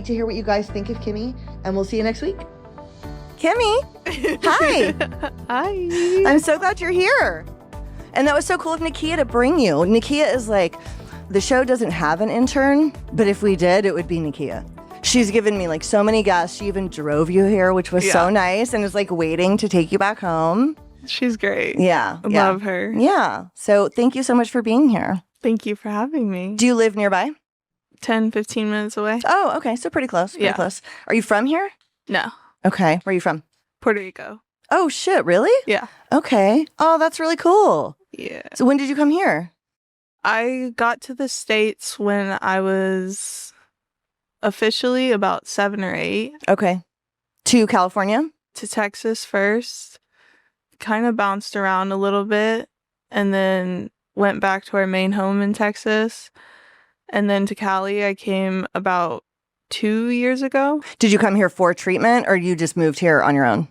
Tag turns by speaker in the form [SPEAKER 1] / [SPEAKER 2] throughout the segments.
[SPEAKER 1] To hear what you guys think of Kimmy, and we'll see you next week.
[SPEAKER 2] Kimmy, hi.
[SPEAKER 3] Hi.
[SPEAKER 2] I'm so glad you're here. And that was so cool of Nakia to bring you. Nakia is like, the show doesn't have an intern, but if we did, it would be Nakia. She's given me like so many guests. She even drove you here, which was so nice, and is like waiting to take you back home.
[SPEAKER 3] She's great.
[SPEAKER 2] Yeah.
[SPEAKER 3] Love her.
[SPEAKER 2] Yeah. So thank you so much for being here.
[SPEAKER 3] Thank you for having me.
[SPEAKER 2] Do you live nearby?
[SPEAKER 3] 10, 15 minutes away.
[SPEAKER 2] Oh, okay. So pretty close. Pretty close. Are you from here?
[SPEAKER 3] No.
[SPEAKER 2] Okay. Where are you from?
[SPEAKER 3] Puerto Rico.
[SPEAKER 2] Oh, shit. Really?
[SPEAKER 3] Yeah.
[SPEAKER 2] Okay. Oh, that's really cool.
[SPEAKER 3] Yeah.
[SPEAKER 2] So when did you come here?
[SPEAKER 3] I got to the States when I was officially about 7 or 8.
[SPEAKER 2] Okay. To California?
[SPEAKER 3] To Texas first. Kind of bounced around a little bit and then went back to our main home in Texas. And then to Cali, I came about 2 years ago.
[SPEAKER 2] Did you come here for treatment or you just moved here on your own?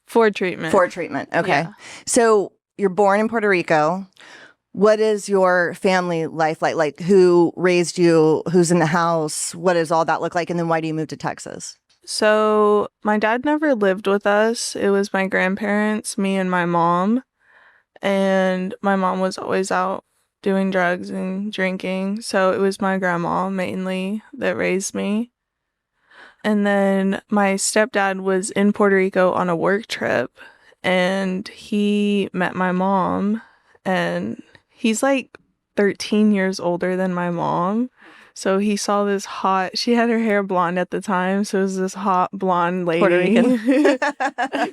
[SPEAKER 3] For treatment.
[SPEAKER 2] For treatment. Okay.
[SPEAKER 3] Yeah.
[SPEAKER 2] So you're born in Puerto Rico. What is your family life like? Like who raised you? Who's in the house? What does all that look like? And then why do you move to Texas?
[SPEAKER 3] So my dad never lived with us. It was my grandparents, me and my mom. And my mom was always out doing drugs and drinking. So it was my grandma mainly that raised me. And then my stepdad was in Puerto Rico on a work trip and he met my mom, and he's like 13 years older than my mom. So he saw this hot, she had her hair blonde at the time, so it was this hot blonde lady
[SPEAKER 2] Puerto Rican.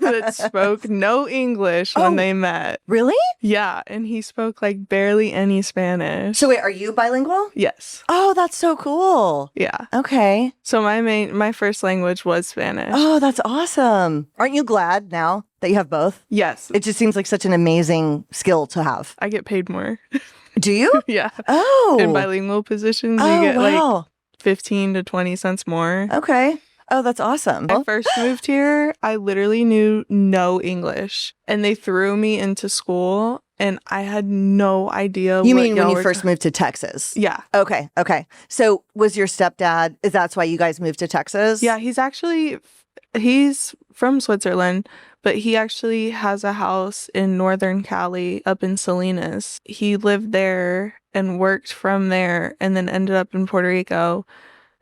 [SPEAKER 3] that spoke no English when they met.
[SPEAKER 2] Really?
[SPEAKER 3] Yeah, and he spoke like barely any Spanish.
[SPEAKER 2] So wait, are you bilingual?
[SPEAKER 3] Yes.
[SPEAKER 2] Oh, that's so cool.
[SPEAKER 3] Yeah.
[SPEAKER 2] Okay.
[SPEAKER 3] So my first language was Spanish.
[SPEAKER 2] Oh, that's awesome. Aren't you glad now that you have both?
[SPEAKER 3] Yes.
[SPEAKER 2] It just seems like such an amazing skill to have.
[SPEAKER 3] I get paid more.
[SPEAKER 2] Do you?
[SPEAKER 3] Yeah.
[SPEAKER 2] Oh.
[SPEAKER 3] In bilingual positions,
[SPEAKER 2] Oh,
[SPEAKER 3] you get
[SPEAKER 2] wow.
[SPEAKER 3] like 15 to 20 cents more.
[SPEAKER 2] Okay. Oh, that's awesome.
[SPEAKER 3] When I first moved here, I literally knew no English, and they threw me into school, and I had no idea.
[SPEAKER 2] You mean when you first moved to Texas?
[SPEAKER 3] Yeah.
[SPEAKER 2] Okay. Okay. So was your stepdad, that's why you guys moved to Texas?
[SPEAKER 3] Yeah, he's from Switzerland, but he actually has a house in Northern Cali up in Salinas. He lived there and worked from there and then ended up in Puerto Rico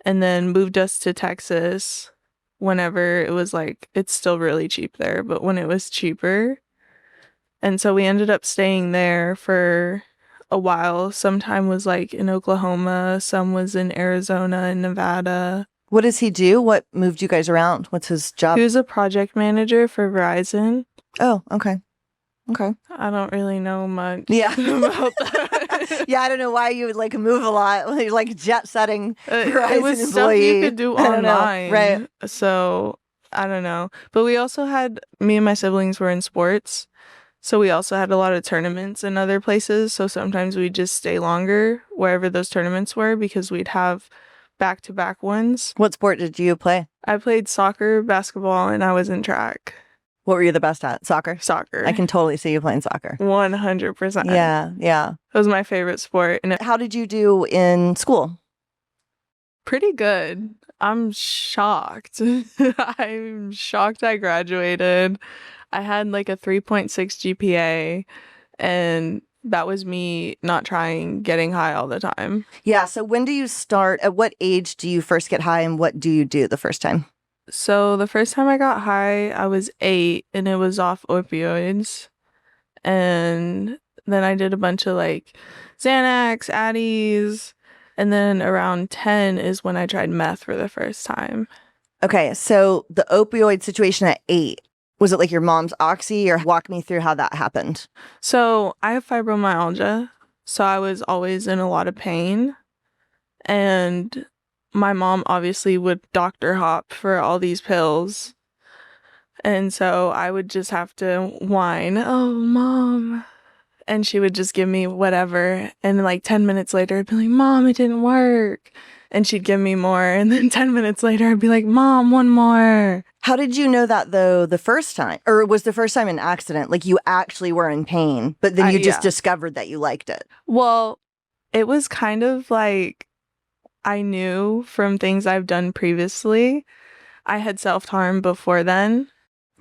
[SPEAKER 3] and then moved us to Texas whenever it was like, it's still really cheap there, but when it was cheaper. And so we ended up staying there for a while. Some time was like in Oklahoma, some was in Arizona and Nevada.
[SPEAKER 2] What does he do? What moved you guys around? What's his job?
[SPEAKER 3] He was a project manager for Verizon.
[SPEAKER 2] Oh, okay. Okay.
[SPEAKER 3] I don't really know much
[SPEAKER 2] Yeah.
[SPEAKER 3] about that.
[SPEAKER 2] Yeah, I don't know why you would like move a lot, like jet setting Verizon
[SPEAKER 3] It was
[SPEAKER 2] employee.
[SPEAKER 3] stuff you could do
[SPEAKER 2] I don't know.
[SPEAKER 3] online.
[SPEAKER 2] Right.
[SPEAKER 3] So I don't know. But we also had, me and my siblings were in sports. So we also had a lot of tournaments in other places. So sometimes we'd just stay longer wherever those tournaments were because we'd have back-to-back ones.
[SPEAKER 2] What sport did you play?
[SPEAKER 3] I played soccer, basketball, and I was in track.
[SPEAKER 2] What were you the best at? Soccer?
[SPEAKER 3] Soccer.
[SPEAKER 2] I can totally see you playing soccer.
[SPEAKER 3] 100%.
[SPEAKER 2] Yeah, yeah.
[SPEAKER 3] It was my favorite sport. And
[SPEAKER 2] How did you do in school?
[SPEAKER 3] pretty good. I'm shocked. I'm shocked I graduated. I had like a 3.6 GPA, and that was me not trying, getting high all the time.
[SPEAKER 2] Yeah, so when do you start? At what age do you first get high, and what do you do the first time?
[SPEAKER 3] So the first time I got high, I was 8, and it was off opioids. And then I did a bunch of like Xanax, Addies, and then around 10 is when I tried meth for the first time.
[SPEAKER 2] Okay, so the opioid situation at 8, was it like your mom's oxy, or walk me through how that happened?
[SPEAKER 3] So I have fibromyalgia, so I was always in a lot of pain. And my mom obviously would doctor hop for all these pills. And so I would just have to whine, "Oh, Mom." And she would just give me whatever. And like 10 minutes later, I'd be like, "Mom, it didn't work." And she'd give me more. And then 10 minutes later, I'd be like, "Mom, one more."
[SPEAKER 2] How did you know that, though, the first time? Or was the first time an accident? Like you actually were in pain, but then you just
[SPEAKER 3] Yeah.
[SPEAKER 2] discovered that you liked it?
[SPEAKER 3] Well, it was kind of like I knew from things I've done previously. I had self-harm before then.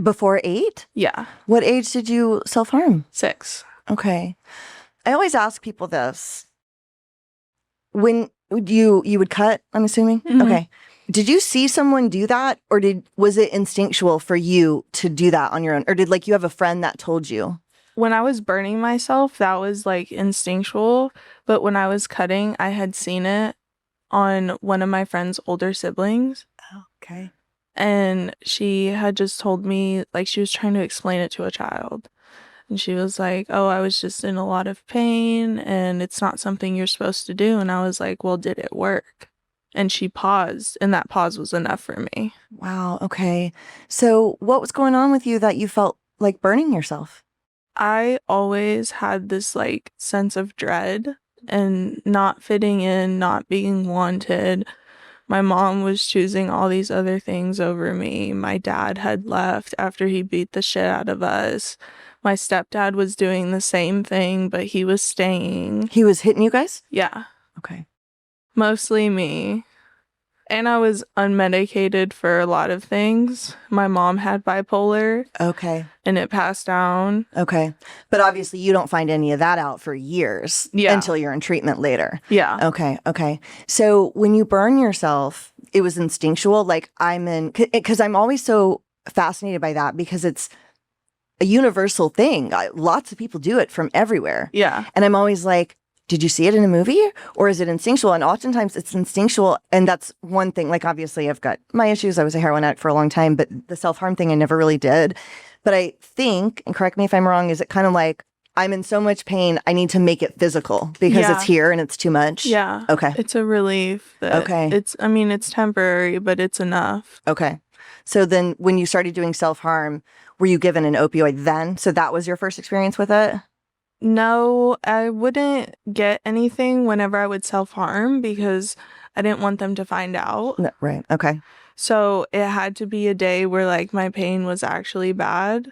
[SPEAKER 2] Before 8?
[SPEAKER 3] Yeah,
[SPEAKER 2] What age did you self-harm?
[SPEAKER 3] 6.
[SPEAKER 2] Okay. I always ask people this. When you would cut, I'm assuming?
[SPEAKER 3] Mhm.
[SPEAKER 2] Okay. Did you see someone do that, or was it instinctual for you to do that on your own? Or did you have a friend that told you?
[SPEAKER 3] When I was burning myself, that was like instinctual, but when I was cutting, I had seen it on one of my friend's older siblings,
[SPEAKER 2] Oh, okay.
[SPEAKER 3] and she had just told me, like, she was trying to explain it to a child. And she was like, "Oh, I was just in a lot of pain and it's not something you're supposed to do." And I was like, "Well, did it work?" And she paused, and that pause was enough for me.
[SPEAKER 2] Wow. Okay. So what was going on with you that you felt like burning yourself?
[SPEAKER 3] I always had this like sense of dread and not fitting in, not being wanted. My mom was choosing all these other things over me. My dad had left after he beat the shit out of us. My stepdad was doing the same thing, but he was staying.
[SPEAKER 2] He was hitting you guys?
[SPEAKER 3] Yeah,
[SPEAKER 2] Okay.
[SPEAKER 3] mostly me. And I was unmedicated for a lot of things. My mom had bipolar
[SPEAKER 2] Okay.
[SPEAKER 3] and it passed down.
[SPEAKER 2] Okay. But obviously you don't find any of that out for years
[SPEAKER 3] Yeah.
[SPEAKER 2] until you're in treatment later.
[SPEAKER 3] Yeah.
[SPEAKER 2] Okay. Okay. So when you burn yourself, it was instinctual. Like because I'm always so fascinated by that because it's a universal thing. Lots of people do it from everywhere.
[SPEAKER 3] Yeah.
[SPEAKER 2] And I'm always like, did you see it in a movie or is it instinctual? And oftentimes it's instinctual. And that's one thing. Like, obviously, I've got my issues. I was a heroin addict for a long time, but the self-harm thing I never really did. But I think, and correct me if I'm wrong, is it kind of like I'm in so much pain, I need to make it physical because
[SPEAKER 3] Yeah.
[SPEAKER 2] it's here and it's too much?
[SPEAKER 3] Yeah.
[SPEAKER 2] Okay.
[SPEAKER 3] It's a relief that
[SPEAKER 2] Okay.
[SPEAKER 3] it's temporary, but it's enough.
[SPEAKER 2] Okay. So then when you started doing self-harm, were you given an opioid then? So that was your first experience with it?
[SPEAKER 3] No, I wouldn't get anything whenever I would self-harm because I didn't want them to find out.
[SPEAKER 2] No, right. Okay.
[SPEAKER 3] So it had to be a day where like my pain was actually bad.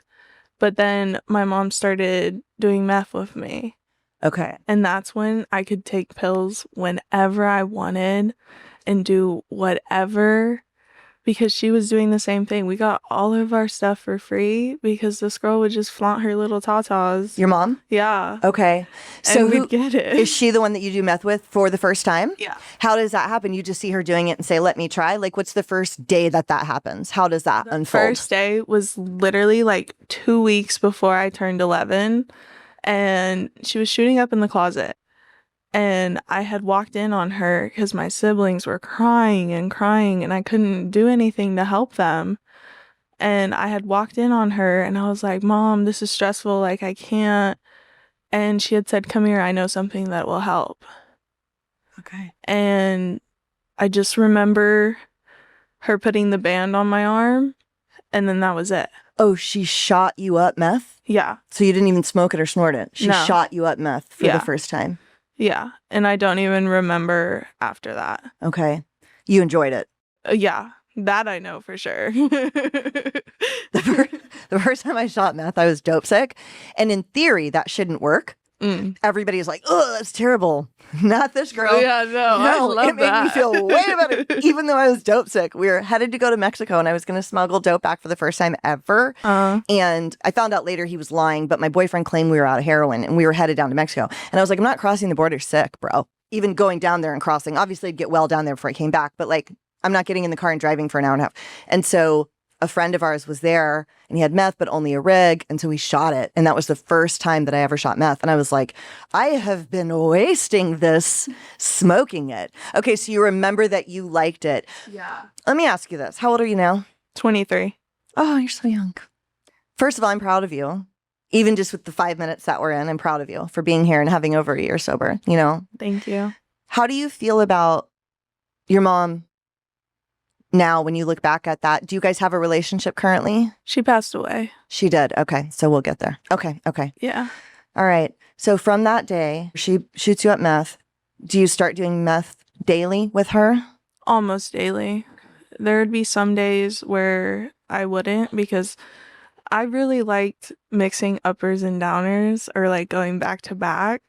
[SPEAKER 3] But then my mom started doing meth with me.
[SPEAKER 2] Okay.
[SPEAKER 3] And that's when I could take pills whenever I wanted and do whatever because she was doing the same thing. We got all of our stuff for free because this girl would just flaunt her little tatas.
[SPEAKER 2] Your mom?
[SPEAKER 3] Yeah.
[SPEAKER 2] Okay. So
[SPEAKER 3] And we'd get it.
[SPEAKER 2] is she the one that you do meth with for the first time?
[SPEAKER 3] Yeah.
[SPEAKER 2] How does that happen? You just see her doing it and say, let me try? Like, what's the first day that happens? How does that unfold?
[SPEAKER 3] First day was literally like 2 weeks before I turned 11, and she was shooting up in the closet. And I had walked in on her because my siblings were crying and crying, and I couldn't do anything to help them. And I had walked in on her, and I was like, "Mom, this is stressful. Like, I can't." And she had said, "Come here. I know something that will help."
[SPEAKER 2] Okay.
[SPEAKER 3] And I just remember her putting the band on my arm, and then that was it.
[SPEAKER 2] Oh, she shot you up meth?
[SPEAKER 3] Yeah.
[SPEAKER 2] So you didn't even smoke it or snort it? She
[SPEAKER 3] No.
[SPEAKER 2] shot you up meth for
[SPEAKER 3] Yeah.
[SPEAKER 2] the first time?
[SPEAKER 3] Yeah. And I don't even remember after that.
[SPEAKER 2] Okay. You enjoyed it?
[SPEAKER 3] Yeah. That I know for sure.
[SPEAKER 2] The first time I shot meth, I was dope sick. And in theory, that shouldn't work. Everybody's like, oh, that's terrible. Not this girl.
[SPEAKER 3] Yeah, no, I love
[SPEAKER 2] it made me feel way better. Even though I was dope sick, we were headed to go to Mexico and I was going to smuggle dope back for the first time ever. And I found out later he was lying, but my boyfriend claimed we were out of heroin and we were headed down to Mexico. And I was like, I'm not crossing the border sick, bro. Even going down there and crossing, obviously I'd get well down there before I came back, but like, I'm not getting in the car and driving for an hour and a half. And so a friend of ours was there and he had meth, but only a rig. And so we shot it. And that was the first time that I ever shot meth. And I was like, I have been wasting this smoking it. Okay, so you remember that you liked it.
[SPEAKER 3] Yeah.
[SPEAKER 2] Let me ask you this. How old are you now?
[SPEAKER 3] 23.
[SPEAKER 2] Oh, you're so young. First of all, I'm proud of you. Even just with the 5 minutes that we're in, I'm proud of you for being here and having over a year sober, you know?
[SPEAKER 3] Thank you.
[SPEAKER 2] How do you feel about your mom now when you look back at that? Do you guys have a relationship currently?
[SPEAKER 3] She passed away.
[SPEAKER 2] She did. Okay. So we'll get there. Okay. Okay.
[SPEAKER 3] Yeah.
[SPEAKER 2] All right. So from that day, she shoots you up meth. Do you start doing meth daily with her?
[SPEAKER 3] Almost daily. There would be some days where I wouldn't because I really liked mixing uppers and downers or like going back to back.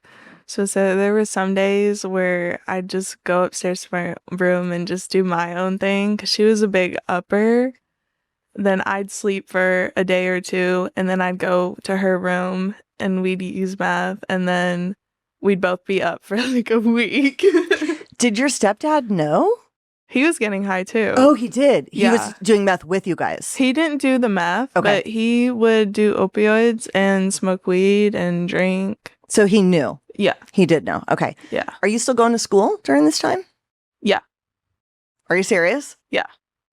[SPEAKER 3] So there were some days where I'd just go upstairs to my room and just do my own thing because she was a big upper. Then I'd sleep for a day or two, and then I'd go to her room and we'd use meth, and then we'd both be up for like a week.
[SPEAKER 2] Did your stepdad know?
[SPEAKER 3] He was getting high too.
[SPEAKER 2] Oh, he did. He was
[SPEAKER 3] Yeah.
[SPEAKER 2] doing meth with you guys.
[SPEAKER 3] He didn't do the meth,
[SPEAKER 2] Okay.
[SPEAKER 3] but he would do opioids and smoke weed and drink.
[SPEAKER 2] So he knew.
[SPEAKER 3] Yeah.
[SPEAKER 2] He did know. Okay.
[SPEAKER 3] Yeah.
[SPEAKER 2] Are you still going to school during this time?
[SPEAKER 3] Yeah.
[SPEAKER 2] Are you serious?
[SPEAKER 3] Yeah.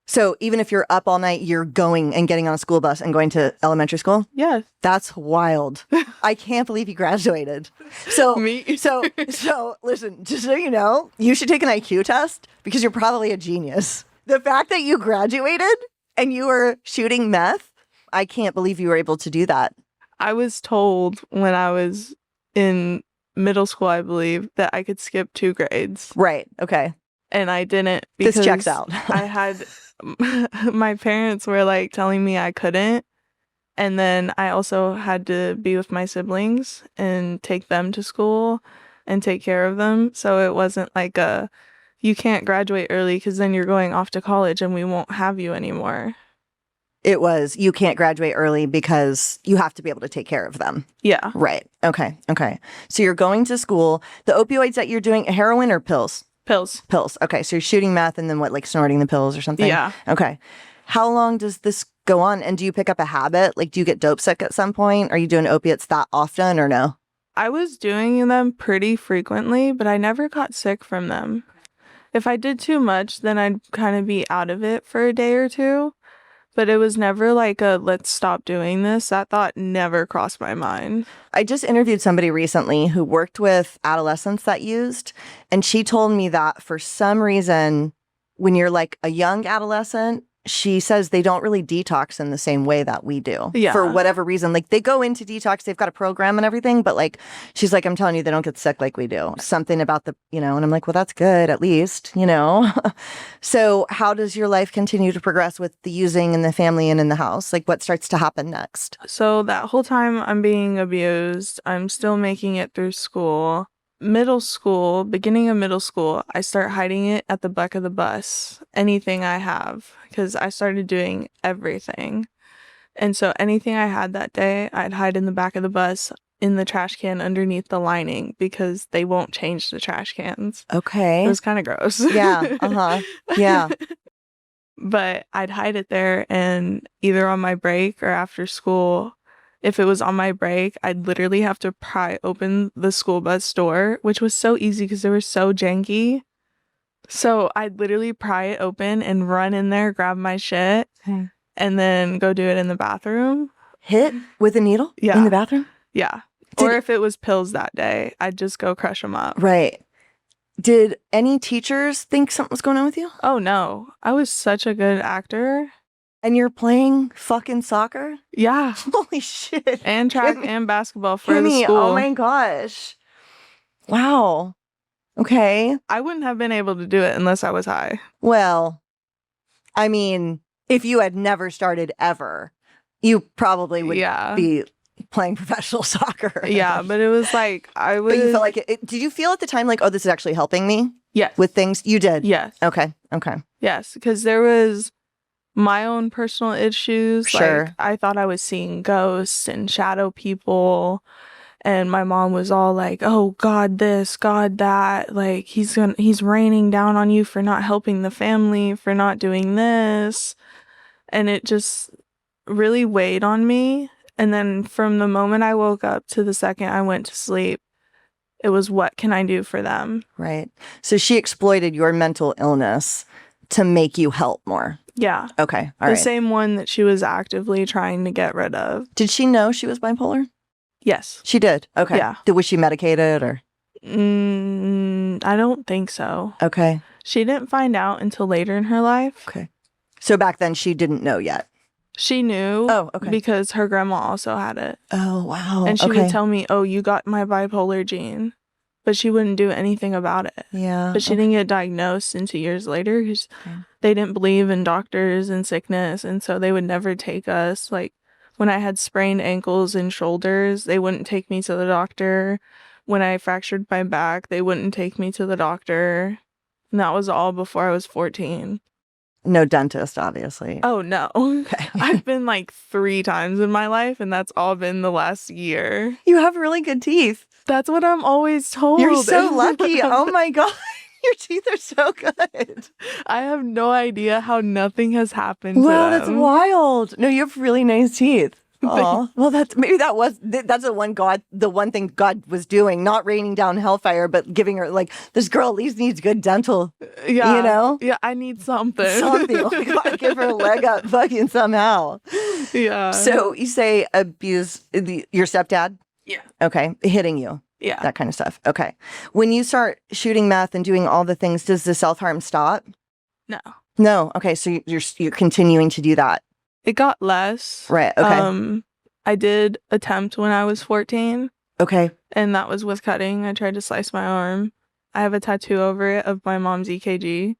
[SPEAKER 2] So even if you're up all night, you're going and getting on a school bus and going to elementary school?
[SPEAKER 3] Yeah.
[SPEAKER 2] That's wild. I can't believe you graduated. So,
[SPEAKER 3] Me.
[SPEAKER 2] so listen, just so you know, you should take an IQ test because you're probably a genius. The fact that you graduated and you were shooting meth, I can't believe you were able to do that.
[SPEAKER 3] I was told when I was in middle school, I believe, that I could skip 2 grades.
[SPEAKER 2] Right. Okay.
[SPEAKER 3] And I didn't because
[SPEAKER 2] This checks out.
[SPEAKER 3] I had my parents were like telling me I couldn't. And then I also had to be with my siblings and take them to school and take care of them. So it wasn't like you can't graduate early because then you're going off to college and we won't have you anymore.
[SPEAKER 2] It was, you can't graduate early because you have to be able to take care of them.
[SPEAKER 3] Yeah.
[SPEAKER 2] Right. Okay. Okay. So you're going to school. The opioids that you're doing, heroin or pills?
[SPEAKER 3] Pills.
[SPEAKER 2] Pills. Okay. So you're shooting meth and then what, like snorting the pills or something?
[SPEAKER 3] Yeah.
[SPEAKER 2] Okay. How long does this go on? And do you pick up a habit? Like, do you get dope sick at some point? Are you doing opiates that often or no?
[SPEAKER 3] I was doing them pretty frequently, but I never got sick from them. If I did too much, then I'd kind of be out of it for a day or two. But it was never like a let's stop doing this. That thought never crossed my mind.
[SPEAKER 2] I just interviewed somebody recently who worked with adolescents that used, and she told me that for some reason, when you're like a young adolescent, she says they don't really detox in the same way that we do.
[SPEAKER 3] Yeah.
[SPEAKER 2] For whatever reason. Like they go into detox, they've got a program and everything, but like she's like, I'm telling you, they don't get sick like we do. Something about the, and I'm like, well, that's good at least, So how does your life continue to progress with the using in the family and in the house? Like what starts to happen next?
[SPEAKER 3] So that whole time I'm being abused, I'm still making it through school. Beginning of middle school, I start hiding it at the back of the bus, anything I have, because I started doing everything. And so anything I had that day, I'd hide in the back of the bus in the trash can underneath the lining because they won't change the trash cans.
[SPEAKER 2] Okay.
[SPEAKER 3] It was kind of gross.
[SPEAKER 2] Yeah. Uh-huh. Yeah.
[SPEAKER 3] But I'd hide it there, and either on my break or after school, if it was on my break, I'd literally have to pry open the school bus door, which was so easy because they were so janky. So I'd literally pry it open and run in there, grab my shit, and then go do it in the bathroom.
[SPEAKER 2] Hit with a needle?
[SPEAKER 3] Yeah.
[SPEAKER 2] In the bathroom?
[SPEAKER 3] Yeah. Or if it was pills that day, I'd just go crush them up.
[SPEAKER 2] Right. Did any teachers think something was going on with you?
[SPEAKER 3] Oh, no. I was such a good actor.
[SPEAKER 2] And you're playing fucking soccer?
[SPEAKER 3] Yeah.
[SPEAKER 2] Holy shit.
[SPEAKER 3] And track and basketball for the
[SPEAKER 2] Kimmy,
[SPEAKER 3] school.
[SPEAKER 2] oh my gosh. Wow. Okay.
[SPEAKER 3] I wouldn't have been able to do it unless I was high.
[SPEAKER 2] Well, I mean, if you had never started ever, you probably would be playing professional soccer.
[SPEAKER 3] Yeah, but it was like, I was...
[SPEAKER 2] But you felt like it. Did you feel at the time like, oh, this is actually helping me?
[SPEAKER 3] Yes.
[SPEAKER 2] With things? You did?
[SPEAKER 3] Yes.
[SPEAKER 2] Okay.
[SPEAKER 3] Yes, because there was my own personal issues.
[SPEAKER 2] Sure.
[SPEAKER 3] Like, I thought I was seeing ghosts and shadow people. And my mom was all like, oh, God this, God that. Like, he's raining down on you for not helping the family, for not doing this. And it just really weighed on me. And then from the moment I woke up to the second I went to sleep, it was, what can I do for them?
[SPEAKER 2] Right. So she exploited your mental illness to make you help more.
[SPEAKER 3] Yeah.
[SPEAKER 2] Okay. All right.
[SPEAKER 3] The same one that she was actively trying to get rid of.
[SPEAKER 2] Did she know she was bipolar?
[SPEAKER 3] Yes.
[SPEAKER 2] She did? Okay.
[SPEAKER 3] Yeah.
[SPEAKER 2] Was she medicated or?
[SPEAKER 3] I don't think so.
[SPEAKER 2] Okay.
[SPEAKER 3] She didn't find out until later in her life.
[SPEAKER 2] Okay. So back then she didn't know yet?
[SPEAKER 3] She knew.
[SPEAKER 2] Oh, okay.
[SPEAKER 3] Because her grandma also had it.
[SPEAKER 2] Oh, wow.
[SPEAKER 3] And she would tell me, oh, you got my bipolar gene. But she wouldn't do anything about it.
[SPEAKER 2] Yeah.
[SPEAKER 3] But she didn't get diagnosed until years later because they didn't believe in doctors and sickness. And so they would never take us. Like when I had sprained ankles and shoulders, they wouldn't take me to the doctor. When I fractured my back, they wouldn't take me to the doctor. And that was all before I was 14.
[SPEAKER 2] No dentist, obviously.
[SPEAKER 3] Oh, no.
[SPEAKER 2] Okay.
[SPEAKER 3] I've been like 3 times in my life, and that's all been the last year.
[SPEAKER 2] You have really good teeth.
[SPEAKER 3] That's what I'm always told.
[SPEAKER 2] You're so lucky. Oh my God. Your teeth are so good.
[SPEAKER 3] I have no idea how nothing has happened to
[SPEAKER 2] Wow,
[SPEAKER 3] them.
[SPEAKER 2] that's wild. No, you have really nice teeth. Oh, well, that's the one thing God was doing, not raining down hellfire, but giving her like, this girl at least needs good dental.
[SPEAKER 3] Yeah.
[SPEAKER 2] You know?
[SPEAKER 3] Yeah, I need something.
[SPEAKER 2] Something. Oh my God, give her a leg up fucking somehow.
[SPEAKER 3] Yeah.
[SPEAKER 2] So you say abuse your stepdad?
[SPEAKER 3] Yeah.
[SPEAKER 2] Okay. Hitting you.
[SPEAKER 3] Yeah.
[SPEAKER 2] That kind of stuff. Okay. When you start shooting meth and doing all the things, does the self-harm stop?
[SPEAKER 3] No.
[SPEAKER 2] No. Okay. So you're continuing to do that.
[SPEAKER 3] It got less.
[SPEAKER 2] Right. Okay.
[SPEAKER 3] I did attempt when I was 14,
[SPEAKER 2] Okay.
[SPEAKER 3] and that was with cutting. I tried to slice my arm. I have a tattoo over it of my mom's EKG,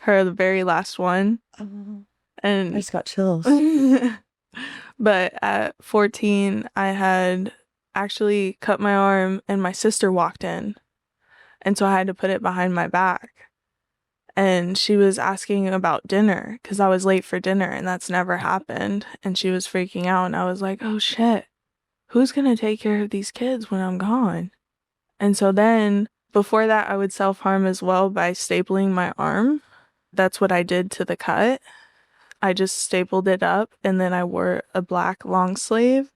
[SPEAKER 3] the very last one.
[SPEAKER 2] I
[SPEAKER 3] And
[SPEAKER 2] just got chills.
[SPEAKER 3] but at 14, I had actually cut my arm, and my sister walked in, and so I had to put it behind my back. And she was asking about dinner because I was late for dinner, and that's never happened. And she was freaking out, and I was like, oh shit, who's gonna take care of these kids when I'm gone? And so then before that, I would self-harm as well by stapling my arm. That's what I did to the cut. I just stapled it up, and then I wore a black long sleeve,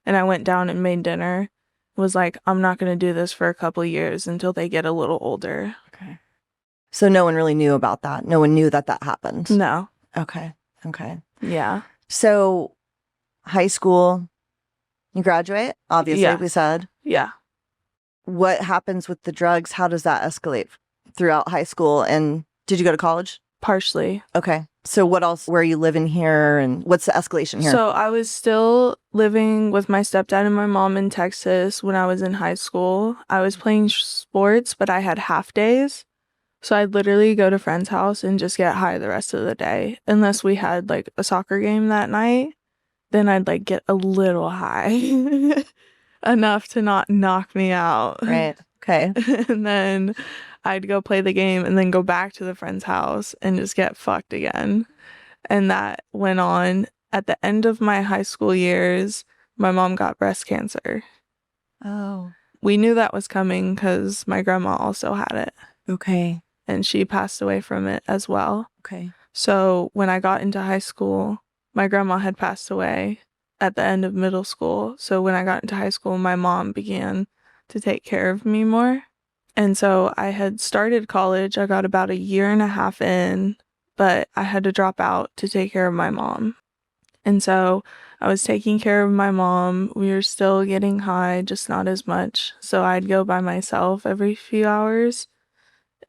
[SPEAKER 3] and I went down and made dinner. Was like, I'm not gonna do this for a couple years until they get a little older.
[SPEAKER 2] Okay. So no one really knew about that. No one knew that happened.
[SPEAKER 3] No.
[SPEAKER 2] Okay. Okay.
[SPEAKER 3] Yeah.
[SPEAKER 2] So high school, you graduate, obviously,
[SPEAKER 3] Yeah.
[SPEAKER 2] we said.
[SPEAKER 3] Yeah.
[SPEAKER 2] What happens with the drugs? How does that escalate throughout high school? And did you go to college?
[SPEAKER 3] Partially.
[SPEAKER 2] Okay. So what else? Where are you living here? And what's the escalation here?
[SPEAKER 3] So I was still living with my stepdad and my mom in Texas when I was in high school. I was playing sports, but I had half days. So I'd literally go to friend's house and just get high the rest of the day. Unless we had like a soccer game that night, then I'd like get a little high. Enough to not knock me out.
[SPEAKER 2] Right. Okay.
[SPEAKER 3] And then I'd go play the game and then go back to the friend's house and just get fucked again. And that went on. At the end of my high school years, my mom got breast cancer.
[SPEAKER 2] Oh.
[SPEAKER 3] We knew that was coming because my grandma also had it.
[SPEAKER 2] Okay.
[SPEAKER 3] And she passed away from it as well.
[SPEAKER 2] Okay.
[SPEAKER 3] So when I got into high school, my grandma had passed away at the end of middle school. So when I got into high school, my mom began to take care of me more. And so I had started college. I got about 1.5 years in, but I had to drop out to take care of my mom. And so I was taking care of my mom. We were still getting high, just not as much. So I'd go by myself every few hours.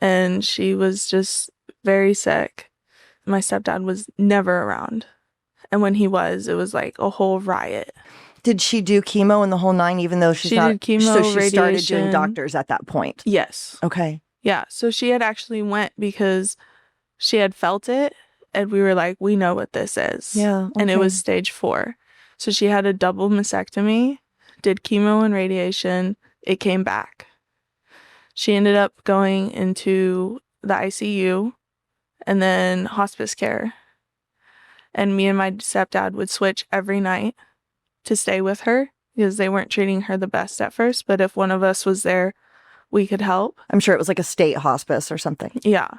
[SPEAKER 3] And she was just very sick. My stepdad was never around. And when he was, it was like a whole riot.
[SPEAKER 2] Did she do chemo in the whole 9, even though she's
[SPEAKER 3] She
[SPEAKER 2] not?
[SPEAKER 3] did chemo,
[SPEAKER 2] so she started
[SPEAKER 3] radiation.
[SPEAKER 2] doing doctors at that point.
[SPEAKER 3] Yes.
[SPEAKER 2] Okay.
[SPEAKER 3] Yeah. So she had actually went because she had felt it. And we were like, we know what this is.
[SPEAKER 2] Yeah.
[SPEAKER 3] And it
[SPEAKER 2] okay.
[SPEAKER 3] was stage 4. So she had a double mastectomy, did chemo and radiation. It came back. She ended up going into the ICU and then hospice care. And me and my stepdad would switch every night to stay with her because they weren't treating her the best at first. But if one of us was there, we could help.
[SPEAKER 2] I'm sure it was like a state hospice or something.
[SPEAKER 3] Yeah.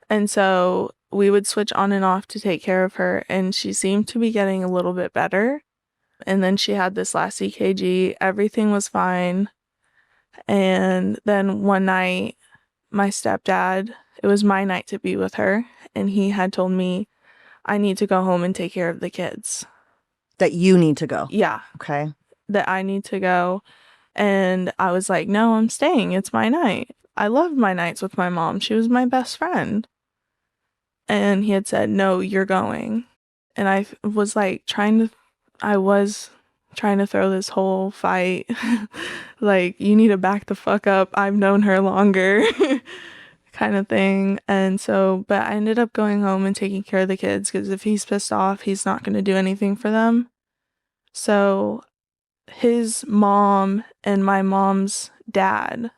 [SPEAKER 3] And so we would switch on and off to take care of her. And she seemed to be getting a little bit better. And then she had this last EKG. Everything was fine. And then one night, my stepdad, it was my night to be with her. And he had told me, I need to go home and take care of the kids.
[SPEAKER 2] That you need to go.
[SPEAKER 3] Yeah.
[SPEAKER 2] Okay.
[SPEAKER 3] That I need to go. And I was like, no, I'm staying. It's my night. I loved my nights with my mom. She was my best friend. And he had said, no, you're going. And I was like trying to throw this whole fight. Like, you need to back the fuck up. I've known her longer kind of thing. And so, but I ended up going home and taking care of the kids because if he's pissed off, he's not going to do anything for them. So his mom and my mom's dad.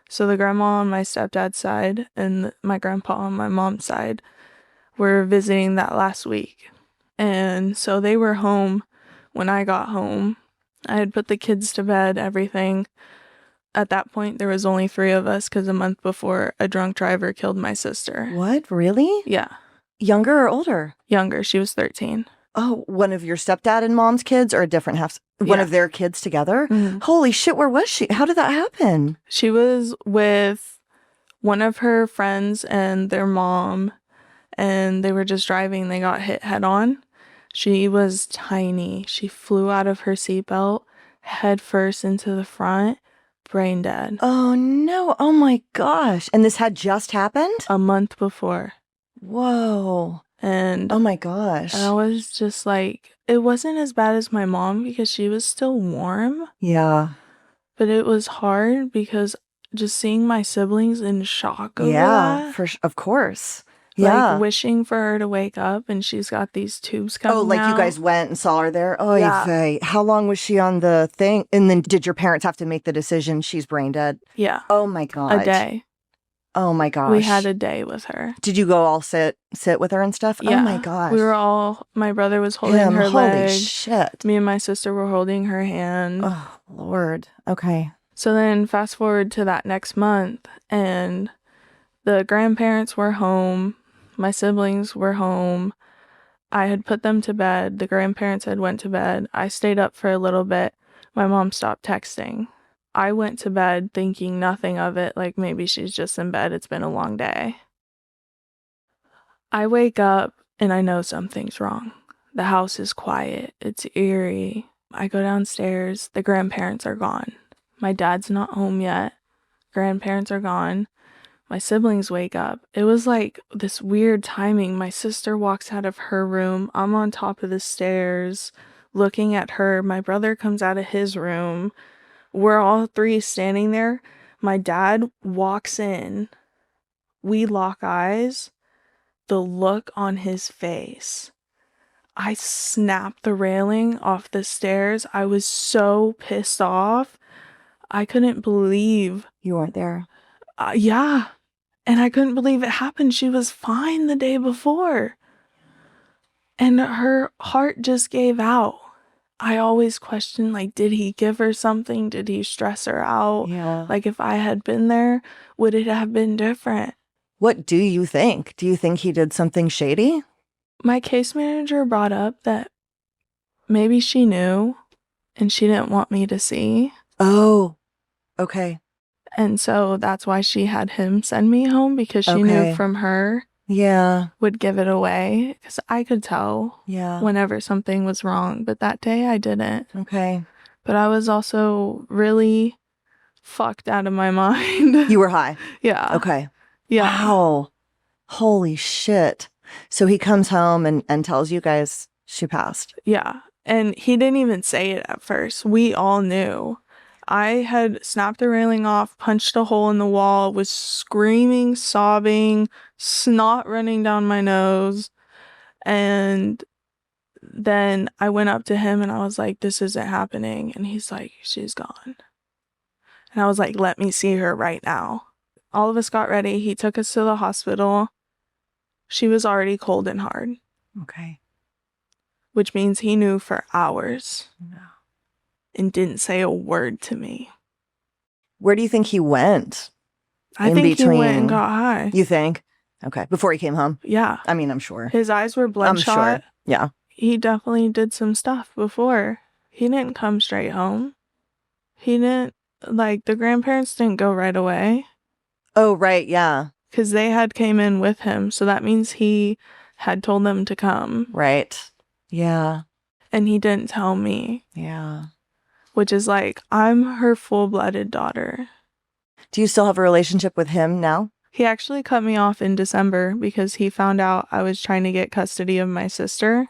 [SPEAKER 3] So the grandma on my stepdad's side and my grandpa on my mom's side were visiting that last week. And so they were home when I got home. I had put the kids to bed, everything. At that point, there was only 3 of us because a month before, a drunk driver killed my sister.
[SPEAKER 2] What? Really?
[SPEAKER 3] Yeah,
[SPEAKER 2] Younger or older?
[SPEAKER 3] younger. She was 13.
[SPEAKER 2] Oh, one of your stepdad and mom's kids or a different half? One
[SPEAKER 3] Yeah.
[SPEAKER 2] of their kids together?
[SPEAKER 3] Mhm.
[SPEAKER 2] Holy shit, where was she? How did that happen?
[SPEAKER 3] She was with one of her friends and their mom, and they were just driving. They got hit head on. She was tiny. She flew out of her seatbelt head first into the front, brain dead.
[SPEAKER 2] Oh no. Oh my gosh. And this had just happened?
[SPEAKER 3] A month before.
[SPEAKER 2] Whoa.
[SPEAKER 3] And
[SPEAKER 2] Oh my gosh.
[SPEAKER 3] I was just like, it wasn't as bad as my mom because she was still warm,
[SPEAKER 2] Yeah.
[SPEAKER 3] but it was hard because just seeing my siblings in shock over
[SPEAKER 2] Yeah.
[SPEAKER 3] that.
[SPEAKER 2] Of course. Yeah.
[SPEAKER 3] Like wishing for her to wake up and she's got these tubes coming
[SPEAKER 2] Oh, like
[SPEAKER 3] out.
[SPEAKER 2] you guys went and saw her there? Oh,
[SPEAKER 3] Yeah.
[SPEAKER 2] vey. How long was she on the thing? And then did your parents have to make the decision she's brain dead?
[SPEAKER 3] Yeah.
[SPEAKER 2] Oh my God.
[SPEAKER 3] A day.
[SPEAKER 2] Oh my gosh.
[SPEAKER 3] We had a day with her.
[SPEAKER 2] Did you go all sit with her and stuff?
[SPEAKER 3] Yeah.
[SPEAKER 2] Oh my gosh.
[SPEAKER 3] We were all, my brother was holding
[SPEAKER 2] Him.
[SPEAKER 3] her
[SPEAKER 2] Holy
[SPEAKER 3] leg.
[SPEAKER 2] shit.
[SPEAKER 3] Me and my sister were holding her hand.
[SPEAKER 2] Oh, Lord. Okay.
[SPEAKER 3] So then fast forward to that next month, and the grandparents were home. My siblings were home. I had put them to bed. The grandparents had went to bed. I stayed up for a little bit. My mom stopped texting. I went to bed thinking nothing of it, like maybe she's just in bed. It's been a long day. I wake up and I know something's wrong. The house is quiet. It's eerie. I go downstairs. The grandparents are gone. My dad's not home yet. Grandparents are gone. My siblings wake up. It was like this weird timing. My sister walks out of her room. I'm on top of the stairs looking at her. My brother comes out of his room. We're all 3 standing there. My dad walks in. We lock eyes. The look on his face. I snapped the railing off the stairs. I was so pissed off. I couldn't believe.
[SPEAKER 2] You weren't there.
[SPEAKER 3] Yeah. And I couldn't believe it happened. She was fine the day before. And her heart just gave out. I always question, like, did he give her something? Did he stress her out?
[SPEAKER 2] Yeah.
[SPEAKER 3] Like, if I had been there, would it have been different?
[SPEAKER 2] What do you think? Do you think he did something shady?
[SPEAKER 3] My case manager brought up that maybe she knew and she didn't want me to see.
[SPEAKER 2] Oh, okay.
[SPEAKER 3] And so that's why she had him send me home, because she
[SPEAKER 2] Okay.
[SPEAKER 3] knew from her
[SPEAKER 2] Yeah.
[SPEAKER 3] would give it away, because I could tell
[SPEAKER 2] Yeah.
[SPEAKER 3] whenever something was wrong. But that day I didn't.
[SPEAKER 2] Okay.
[SPEAKER 3] But I was also really fucked out of my mind.
[SPEAKER 2] You were high.
[SPEAKER 3] Yeah.
[SPEAKER 2] Okay.
[SPEAKER 3] Yeah.
[SPEAKER 2] Wow. Holy shit. So he comes home and tells you guys she passed.
[SPEAKER 3] Yeah. And he didn't even say it at first. We all knew. I had snapped the railing off, punched a hole in the wall, was screaming, sobbing, snot running down my nose. And then I went up to him and I was like, this isn't happening. And he's like, she's gone. And I was like, let me see her right now. All of us got ready. He took us to the hospital. She was already cold and hard,
[SPEAKER 2] Okay.
[SPEAKER 3] which means he knew for hours.
[SPEAKER 2] No.
[SPEAKER 3] And didn't say a word to me.
[SPEAKER 2] Where do you think he went?
[SPEAKER 3] I
[SPEAKER 2] In
[SPEAKER 3] think he went
[SPEAKER 2] between-
[SPEAKER 3] and got high.
[SPEAKER 2] You think? Okay. Before he came home?
[SPEAKER 3] Yeah.
[SPEAKER 2] I mean, I'm sure.
[SPEAKER 3] His eyes were
[SPEAKER 2] I'm
[SPEAKER 3] bloodshot.
[SPEAKER 2] sure. Yeah.
[SPEAKER 3] He definitely did some stuff before. He didn't come straight home. He didn't, like, the grandparents didn't go right away.
[SPEAKER 2] Oh, right. Yeah.
[SPEAKER 3] Because they had came in with him. So that means he had told them to come.
[SPEAKER 2] Right. Yeah.
[SPEAKER 3] And he didn't tell me.
[SPEAKER 2] Yeah.
[SPEAKER 3] Which is like, I'm her full-blooded daughter.
[SPEAKER 2] Do you still have a relationship with him now?
[SPEAKER 3] He actually cut me off in December because he found out I was trying to get custody of my sister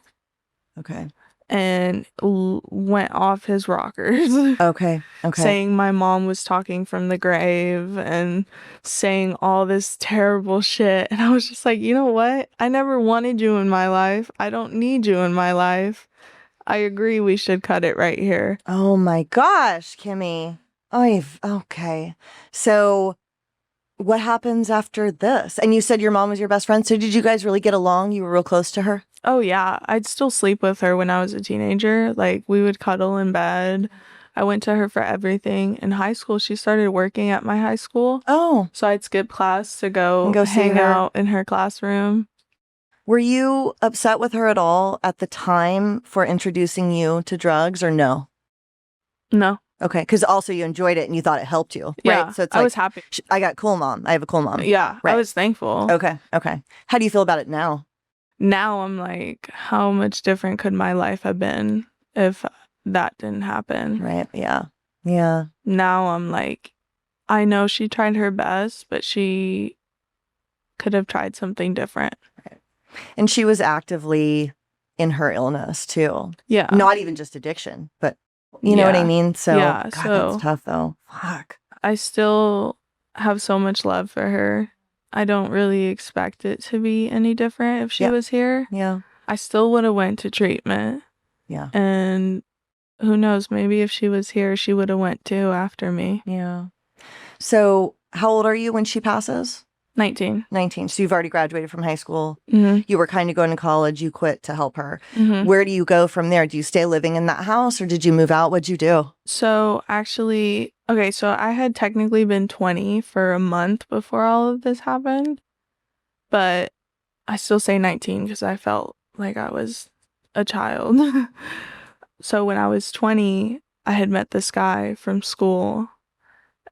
[SPEAKER 2] Okay.
[SPEAKER 3] and went off his rockers.
[SPEAKER 2] Okay. Okay.
[SPEAKER 3] Saying my mom was talking from the grave and saying all this terrible shit. And I was just like, you know what? I never wanted you in my life. I don't need you in my life. I agree we should cut it right here.
[SPEAKER 2] Oh my gosh, Kimmy. Okay. So what happens after this? And you said your mom was your best friend. So did you guys really get along? You were real close to her?
[SPEAKER 3] Oh, yeah. I'd still sleep with her when I was a teenager. Like, we would cuddle in bed. I went to her for everything. In high school, she started working at my high school.
[SPEAKER 2] Oh.
[SPEAKER 3] So I'd skip class to go
[SPEAKER 2] see
[SPEAKER 3] hang
[SPEAKER 2] her.
[SPEAKER 3] out in her classroom.
[SPEAKER 2] Were you upset with her at all at the time for introducing you to drugs or no?
[SPEAKER 3] No.
[SPEAKER 2] Okay. Because also you enjoyed it and you thought it helped you.
[SPEAKER 3] Yeah.
[SPEAKER 2] Right? So it's
[SPEAKER 3] I
[SPEAKER 2] like,
[SPEAKER 3] was happy.
[SPEAKER 2] I got cool mom. I have a cool mom.
[SPEAKER 3] Yeah.
[SPEAKER 2] Right.
[SPEAKER 3] I was thankful.
[SPEAKER 2] Okay. How do you feel about it now?
[SPEAKER 3] Now I'm like, how much different could my life have been if that didn't happen?
[SPEAKER 2] Right. Yeah. Yeah.
[SPEAKER 3] Now I'm like, I know she tried her best, but she could have tried something different.
[SPEAKER 2] Right. And she was actively in her illness too.
[SPEAKER 3] Yeah.
[SPEAKER 2] Not even just addiction, but you know what I mean? So,
[SPEAKER 3] yeah,
[SPEAKER 2] God, that's tough though. Fuck.
[SPEAKER 3] I still have so much love for her. I don't really expect it to be any different if she was here.
[SPEAKER 2] Yeah.
[SPEAKER 3] I still would have went to treatment.
[SPEAKER 2] Yeah.
[SPEAKER 3] And who knows, maybe if she was here, she would have went too after me.
[SPEAKER 2] Yeah. So how old are you when she passes?
[SPEAKER 3] 19.
[SPEAKER 2] 19. So you've already graduated from high school.
[SPEAKER 3] Mm-hmm.
[SPEAKER 2] You were kind of going to college. You quit to help her.
[SPEAKER 3] Mm-hmm.
[SPEAKER 2] Where do you go from there? Do you stay living in that house or did you move out? What'd you do?
[SPEAKER 3] So actually, okay, so I had technically been 20 for a month before all of this happened. But I still say 19 because I felt like I was a child. So when I was 20, I had met this guy from school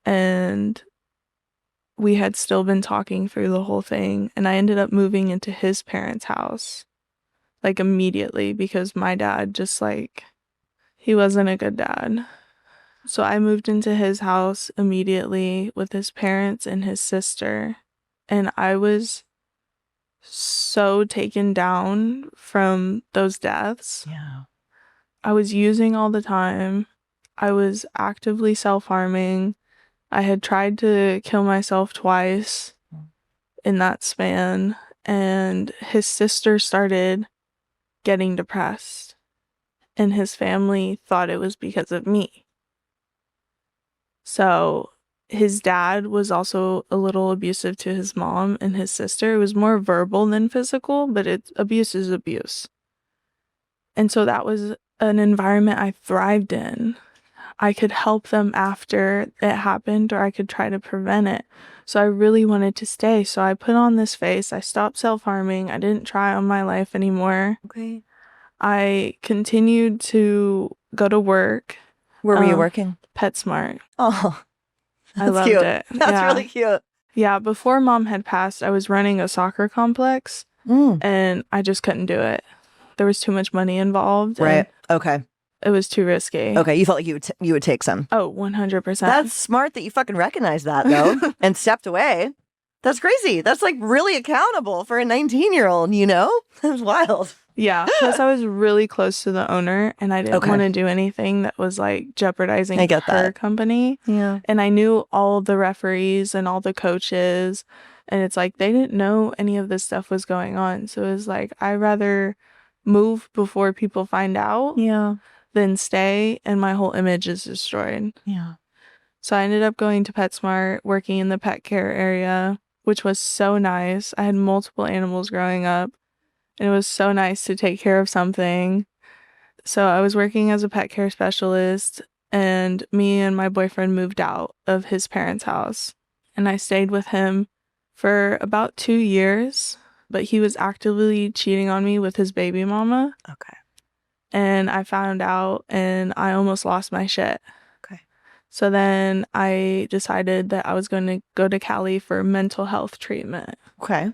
[SPEAKER 3] and we had still been talking through the whole thing. And I ended up moving into his parents' house like immediately because my dad just like, he wasn't a good dad. So I moved into his house immediately with his parents and his sister. And I was so taken down from those deaths.
[SPEAKER 2] Yeah.
[SPEAKER 3] I was using all the time. I was actively self-harming. I had tried to kill myself twice in that span. And his sister started getting depressed. And his family thought it was because of me. So his dad was also a little abusive to his mom and his sister. It was more verbal than physical, but abuse is abuse. And so that was an environment I thrived in. I could help them after it happened, or I could try to prevent it. So I really wanted to stay. So I put on this face. I stopped self-harming. I didn't try on my life anymore.
[SPEAKER 2] Okay.
[SPEAKER 3] I continued to go to work.
[SPEAKER 2] Where were you working?
[SPEAKER 3] PetSmart.
[SPEAKER 2] Oh,
[SPEAKER 3] I loved
[SPEAKER 2] cute.
[SPEAKER 3] it.
[SPEAKER 2] That's really cute.
[SPEAKER 3] Yeah, before mom had passed, I was running a soccer complex and I just couldn't do it. There was too much money involved.
[SPEAKER 2] Right. Okay.
[SPEAKER 3] It was too risky.
[SPEAKER 2] Okay. You felt like you would take some.
[SPEAKER 3] Oh, 100%.
[SPEAKER 2] That's smart that you fucking recognized that though and stepped away. That's crazy. That's like really accountable for a 19-year-old, you know? That's wild.
[SPEAKER 3] Yeah. Plus I was really close to the owner and I didn't want to do anything that was like jeopardizing her company.
[SPEAKER 2] Yeah.
[SPEAKER 3] And I knew all the referees and all the coaches. And it's like they didn't know any of this stuff was going on. So it was like, I'd rather move before people find out than stay. And my whole image is destroyed.
[SPEAKER 2] Yeah.
[SPEAKER 3] So I ended up going to PetSmart, working in the pet care area, which was so nice. I had multiple animals growing up. And it was so nice to take care of something. So I was working as a pet care specialist, and me and my boyfriend moved out of his parents' house. And I stayed with him for about 2 years, but he was actively cheating on me with his baby mama.
[SPEAKER 2] Okay.
[SPEAKER 3] And I found out, and I almost lost my shit.
[SPEAKER 2] Okay.
[SPEAKER 3] So then I decided that I was going to go to Cali for mental health treatment.
[SPEAKER 2] Okay.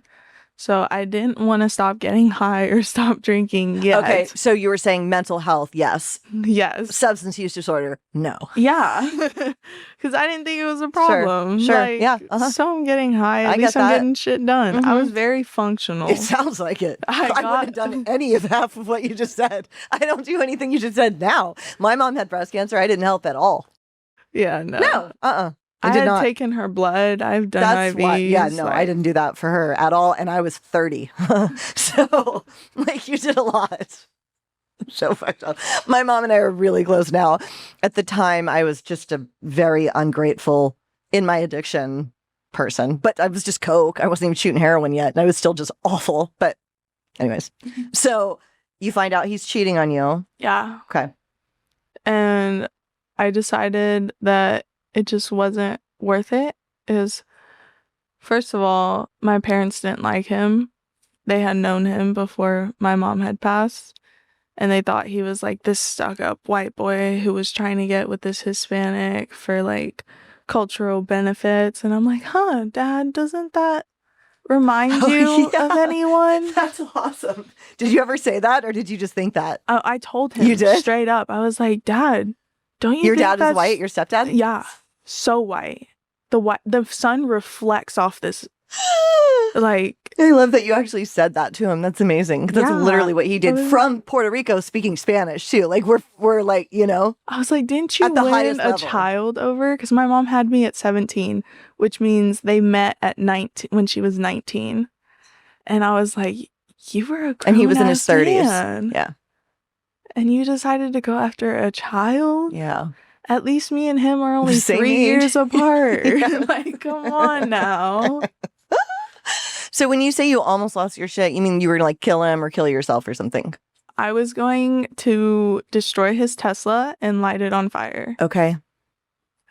[SPEAKER 3] So I didn't want to stop getting high or stop drinking yet.
[SPEAKER 2] Okay, so you were saying mental health, yes.
[SPEAKER 3] Yes.
[SPEAKER 2] Substance use disorder, no.
[SPEAKER 3] Yeah. Because I didn't think it was a problem.
[SPEAKER 2] Sure.
[SPEAKER 3] Like,
[SPEAKER 2] Yeah.
[SPEAKER 3] So I'm getting high. At least I'm getting shit done.
[SPEAKER 2] Mm-hmm.
[SPEAKER 3] I was very functional.
[SPEAKER 2] It sounds like it. I wouldn't have done any of half of what you just said. I don't do anything you just said now. My mom had breast cancer. I didn't help at all.
[SPEAKER 3] Yeah, no.
[SPEAKER 2] No.
[SPEAKER 3] I had taken her blood. I've done IVs.
[SPEAKER 2] Yeah, no, I didn't do that for her at all. And I was 30. So, like, you did a lot. So fucked up. My mom and I are really close now. At the time, I was just a very ungrateful in my addiction person, but I was just coke. I wasn't even shooting heroin yet, and I was still just awful. But anyways, so you find out he's cheating on you.
[SPEAKER 3] Yeah.
[SPEAKER 2] Okay.
[SPEAKER 3] And I decided that it just wasn't worth it. Is first of all, my parents didn't like him. They had known him before my mom had passed. And they thought he was like this stuck-up white boy who was trying to get with this Hispanic for like cultural benefits. And I'm like, huh, Dad, doesn't that remind you of anyone?
[SPEAKER 2] That's awesome. Did you ever say that, or did you just think that?
[SPEAKER 3] I told him
[SPEAKER 2] You did?
[SPEAKER 3] straight up. I was like, Dad, don't you
[SPEAKER 2] Your
[SPEAKER 3] think
[SPEAKER 2] dad is
[SPEAKER 3] that's
[SPEAKER 2] white? Your stepdad?
[SPEAKER 3] Yeah, so white. The sun reflects off this. Like,
[SPEAKER 2] I love that you actually said that to him. That's amazing. That's
[SPEAKER 3] Yeah.
[SPEAKER 2] literally what he did from Puerto Rico, speaking Spanish too. Like we're like, you know,
[SPEAKER 3] I was like, didn't you
[SPEAKER 2] At the
[SPEAKER 3] win
[SPEAKER 2] highest
[SPEAKER 3] a
[SPEAKER 2] level.
[SPEAKER 3] child over? Because my mom had me at 17, which means they met at 19 when she was 19. And I was like, you were a
[SPEAKER 2] and he was in his
[SPEAKER 3] grown-ass
[SPEAKER 2] 30s.
[SPEAKER 3] man,
[SPEAKER 2] Yeah,
[SPEAKER 3] and you decided to go after a child?
[SPEAKER 2] yeah.
[SPEAKER 3] At least me and him are only
[SPEAKER 2] Same
[SPEAKER 3] 3
[SPEAKER 2] age.
[SPEAKER 3] years apart.
[SPEAKER 2] Yeah.
[SPEAKER 3] Like, come on now.
[SPEAKER 2] So when you say you almost lost your shit, you mean you were gonna like kill him or kill yourself or something?
[SPEAKER 3] I was going to destroy his Tesla and light it on fire.
[SPEAKER 2] Okay.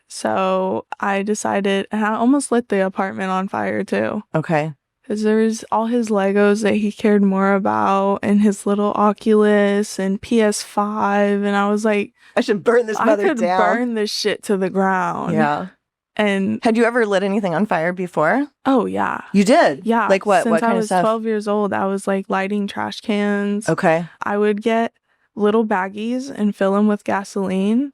[SPEAKER 3] So I decided, and I almost lit the apartment on fire too.
[SPEAKER 2] Okay.
[SPEAKER 3] Because there was all his Legos that he cared more about, and his little Oculus and PS5. And I was like,
[SPEAKER 2] I should burn this
[SPEAKER 3] I
[SPEAKER 2] mother
[SPEAKER 3] could
[SPEAKER 2] down.
[SPEAKER 3] burn this shit to the ground.
[SPEAKER 2] Yeah.
[SPEAKER 3] And
[SPEAKER 2] Had you ever lit anything on fire before?
[SPEAKER 3] oh, yeah.
[SPEAKER 2] You did?
[SPEAKER 3] Yeah.
[SPEAKER 2] Like what?
[SPEAKER 3] Since
[SPEAKER 2] What kind
[SPEAKER 3] I
[SPEAKER 2] of
[SPEAKER 3] was
[SPEAKER 2] stuff?
[SPEAKER 3] 12 years old, I was like lighting trash cans.
[SPEAKER 2] Okay.
[SPEAKER 3] I would get little baggies and fill them with gasoline,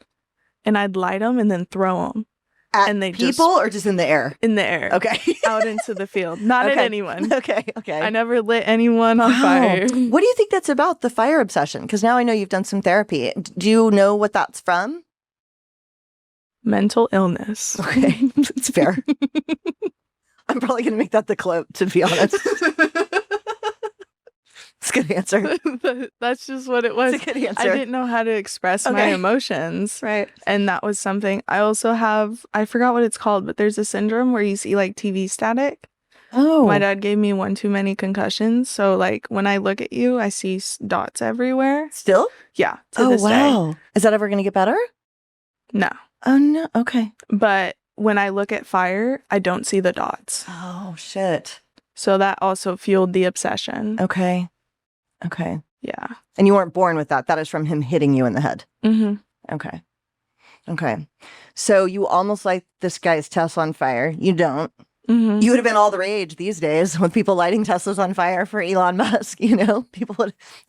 [SPEAKER 3] and I'd light them and then throw them
[SPEAKER 2] At
[SPEAKER 3] And they
[SPEAKER 2] people
[SPEAKER 3] just-
[SPEAKER 2] or just in the air?
[SPEAKER 3] in the air.
[SPEAKER 2] Okay.
[SPEAKER 3] Out into the field. Not at
[SPEAKER 2] Okay.
[SPEAKER 3] anyone.
[SPEAKER 2] Okay. Okay.
[SPEAKER 3] I never lit anyone on
[SPEAKER 2] Wow.
[SPEAKER 3] fire.
[SPEAKER 2] What do you think that's about, the fire obsession? Because now I know you've done some therapy. Do you know what that's from?
[SPEAKER 3] Mental illness.
[SPEAKER 2] Okay, it's fair. I'm probably going to make that the quote, to be honest. It's a good answer.
[SPEAKER 3] That's just what it was.
[SPEAKER 2] It's a good
[SPEAKER 3] I
[SPEAKER 2] answer.
[SPEAKER 3] didn't know how to express my
[SPEAKER 2] Okay.
[SPEAKER 3] emotions.
[SPEAKER 2] Right.
[SPEAKER 3] And that was something. I also have, I forgot what it's called, but there's a syndrome where you see like TV static.
[SPEAKER 2] Oh.
[SPEAKER 3] My dad gave me one too many concussions. So like when I look at you, I see dots everywhere.
[SPEAKER 2] Still?
[SPEAKER 3] Yeah. To
[SPEAKER 2] Oh,
[SPEAKER 3] this day.
[SPEAKER 2] wow. Is that ever going to get better?
[SPEAKER 3] No.
[SPEAKER 2] Oh, no. Okay.
[SPEAKER 3] But when I look at fire, I don't see the dots.
[SPEAKER 2] Oh, shit.
[SPEAKER 3] So that also fueled the obsession.
[SPEAKER 2] Okay. Okay.
[SPEAKER 3] Yeah.
[SPEAKER 2] And you weren't born with that. That is from him hitting you in the head.
[SPEAKER 3] Mm-hmm.
[SPEAKER 2] Okay. Okay. So you almost light this guy's Tesla on fire. You don't.
[SPEAKER 3] Mm-hmm.
[SPEAKER 2] You would have been all the rage these days with people lighting Teslas on fire for Elon Musk, you know? It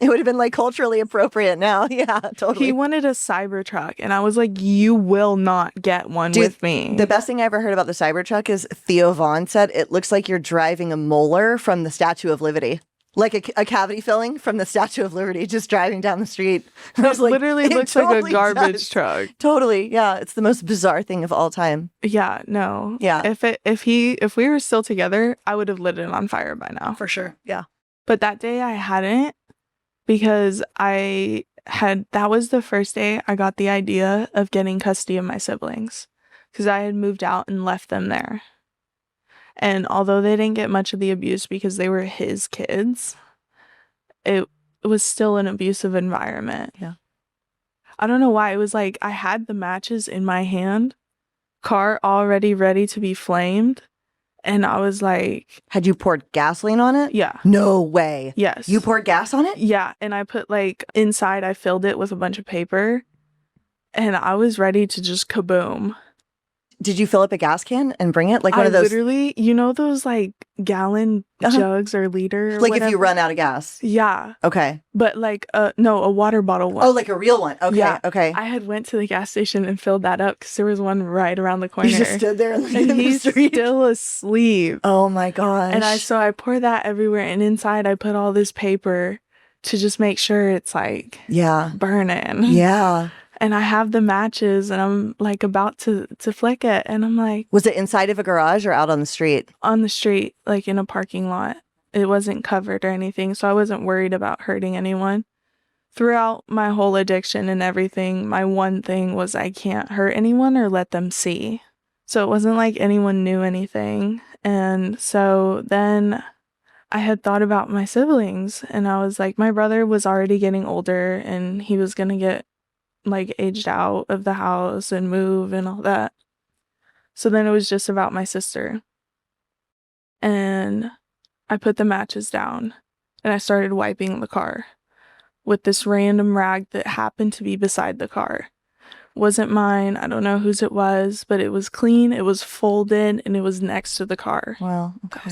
[SPEAKER 2] would have been like culturally appropriate now. Yeah, totally.
[SPEAKER 3] He wanted a Cybertruck, and I was like, you will not get one
[SPEAKER 2] Dude,
[SPEAKER 3] with me.
[SPEAKER 2] The best thing I ever heard about the Cybertruck is Theo Vaughn said it looks like you're driving a molar from the Statue of Liberty. Like a cavity filling from the Statue of Liberty, just driving down the street. And I
[SPEAKER 3] It
[SPEAKER 2] was like,
[SPEAKER 3] literally
[SPEAKER 2] it
[SPEAKER 3] looks like
[SPEAKER 2] totally
[SPEAKER 3] a garbage
[SPEAKER 2] does.
[SPEAKER 3] truck.
[SPEAKER 2] Totally, yeah. It's the most bizarre thing of all time.
[SPEAKER 3] Yeah, no.
[SPEAKER 2] Yeah.
[SPEAKER 3] If we were still together, I would have lit it on fire by now.
[SPEAKER 2] For sure, yeah.
[SPEAKER 3] But that day I hadn't, because that was the first day I got the idea of getting custody of my siblings, because I had moved out and left them there. And although they didn't get much of the abuse because they were his kids, it was still an abusive environment.
[SPEAKER 2] Yeah.
[SPEAKER 3] I don't know why. It was like I had the matches in my hand, car already ready to be flamed. And I was like,
[SPEAKER 2] Had you poured gasoline on it?
[SPEAKER 3] yeah,
[SPEAKER 2] No way.
[SPEAKER 3] yes.
[SPEAKER 2] You poured gas on it?
[SPEAKER 3] Yeah. And I put like inside, I filled it with a bunch of paper, and I was ready to just kaboom.
[SPEAKER 2] Did you fill up a gas can and bring it? Like one
[SPEAKER 3] I
[SPEAKER 2] of those,
[SPEAKER 3] literally, you know, those like gallon jugs or liter? Or
[SPEAKER 2] like if you
[SPEAKER 3] whatever?
[SPEAKER 2] run out of gas.
[SPEAKER 3] Yeah.
[SPEAKER 2] Okay.
[SPEAKER 3] But like, no, a water bottle one.
[SPEAKER 2] Oh, like a real one. Okay.
[SPEAKER 3] Yeah.
[SPEAKER 2] Okay.
[SPEAKER 3] I had went to the gas station and filled that up because there was one right around the corner.
[SPEAKER 2] You just stood there in
[SPEAKER 3] and
[SPEAKER 2] the
[SPEAKER 3] he's
[SPEAKER 2] street.
[SPEAKER 3] still asleep.
[SPEAKER 2] Oh my gosh.
[SPEAKER 3] And I poured that everywhere, and inside I put all this paper to just make sure it's like
[SPEAKER 2] Yeah.
[SPEAKER 3] burning.
[SPEAKER 2] Yeah.
[SPEAKER 3] And I have the matches, and I'm like about to flick it, and I'm like
[SPEAKER 2] Was it inside of a garage or out on the street?
[SPEAKER 3] on the street, like in a parking lot. It wasn't covered or anything, so I wasn't worried about hurting anyone. throughout my whole addiction and everything, my one thing was I can't hurt anyone or let them see. So it wasn't like anyone knew anything. And so then I had thought about my siblings, and I was like, my brother was already getting older and he was going to get like aged out of the house and move and all that. So then it was just about my sister. And I put the matches down and I started wiping the car with this random rag that happened to be beside the car. Wasn't mine. I don't know whose it was, but it was clean. It was folded and it was next to the car.
[SPEAKER 2] Wow. Okay.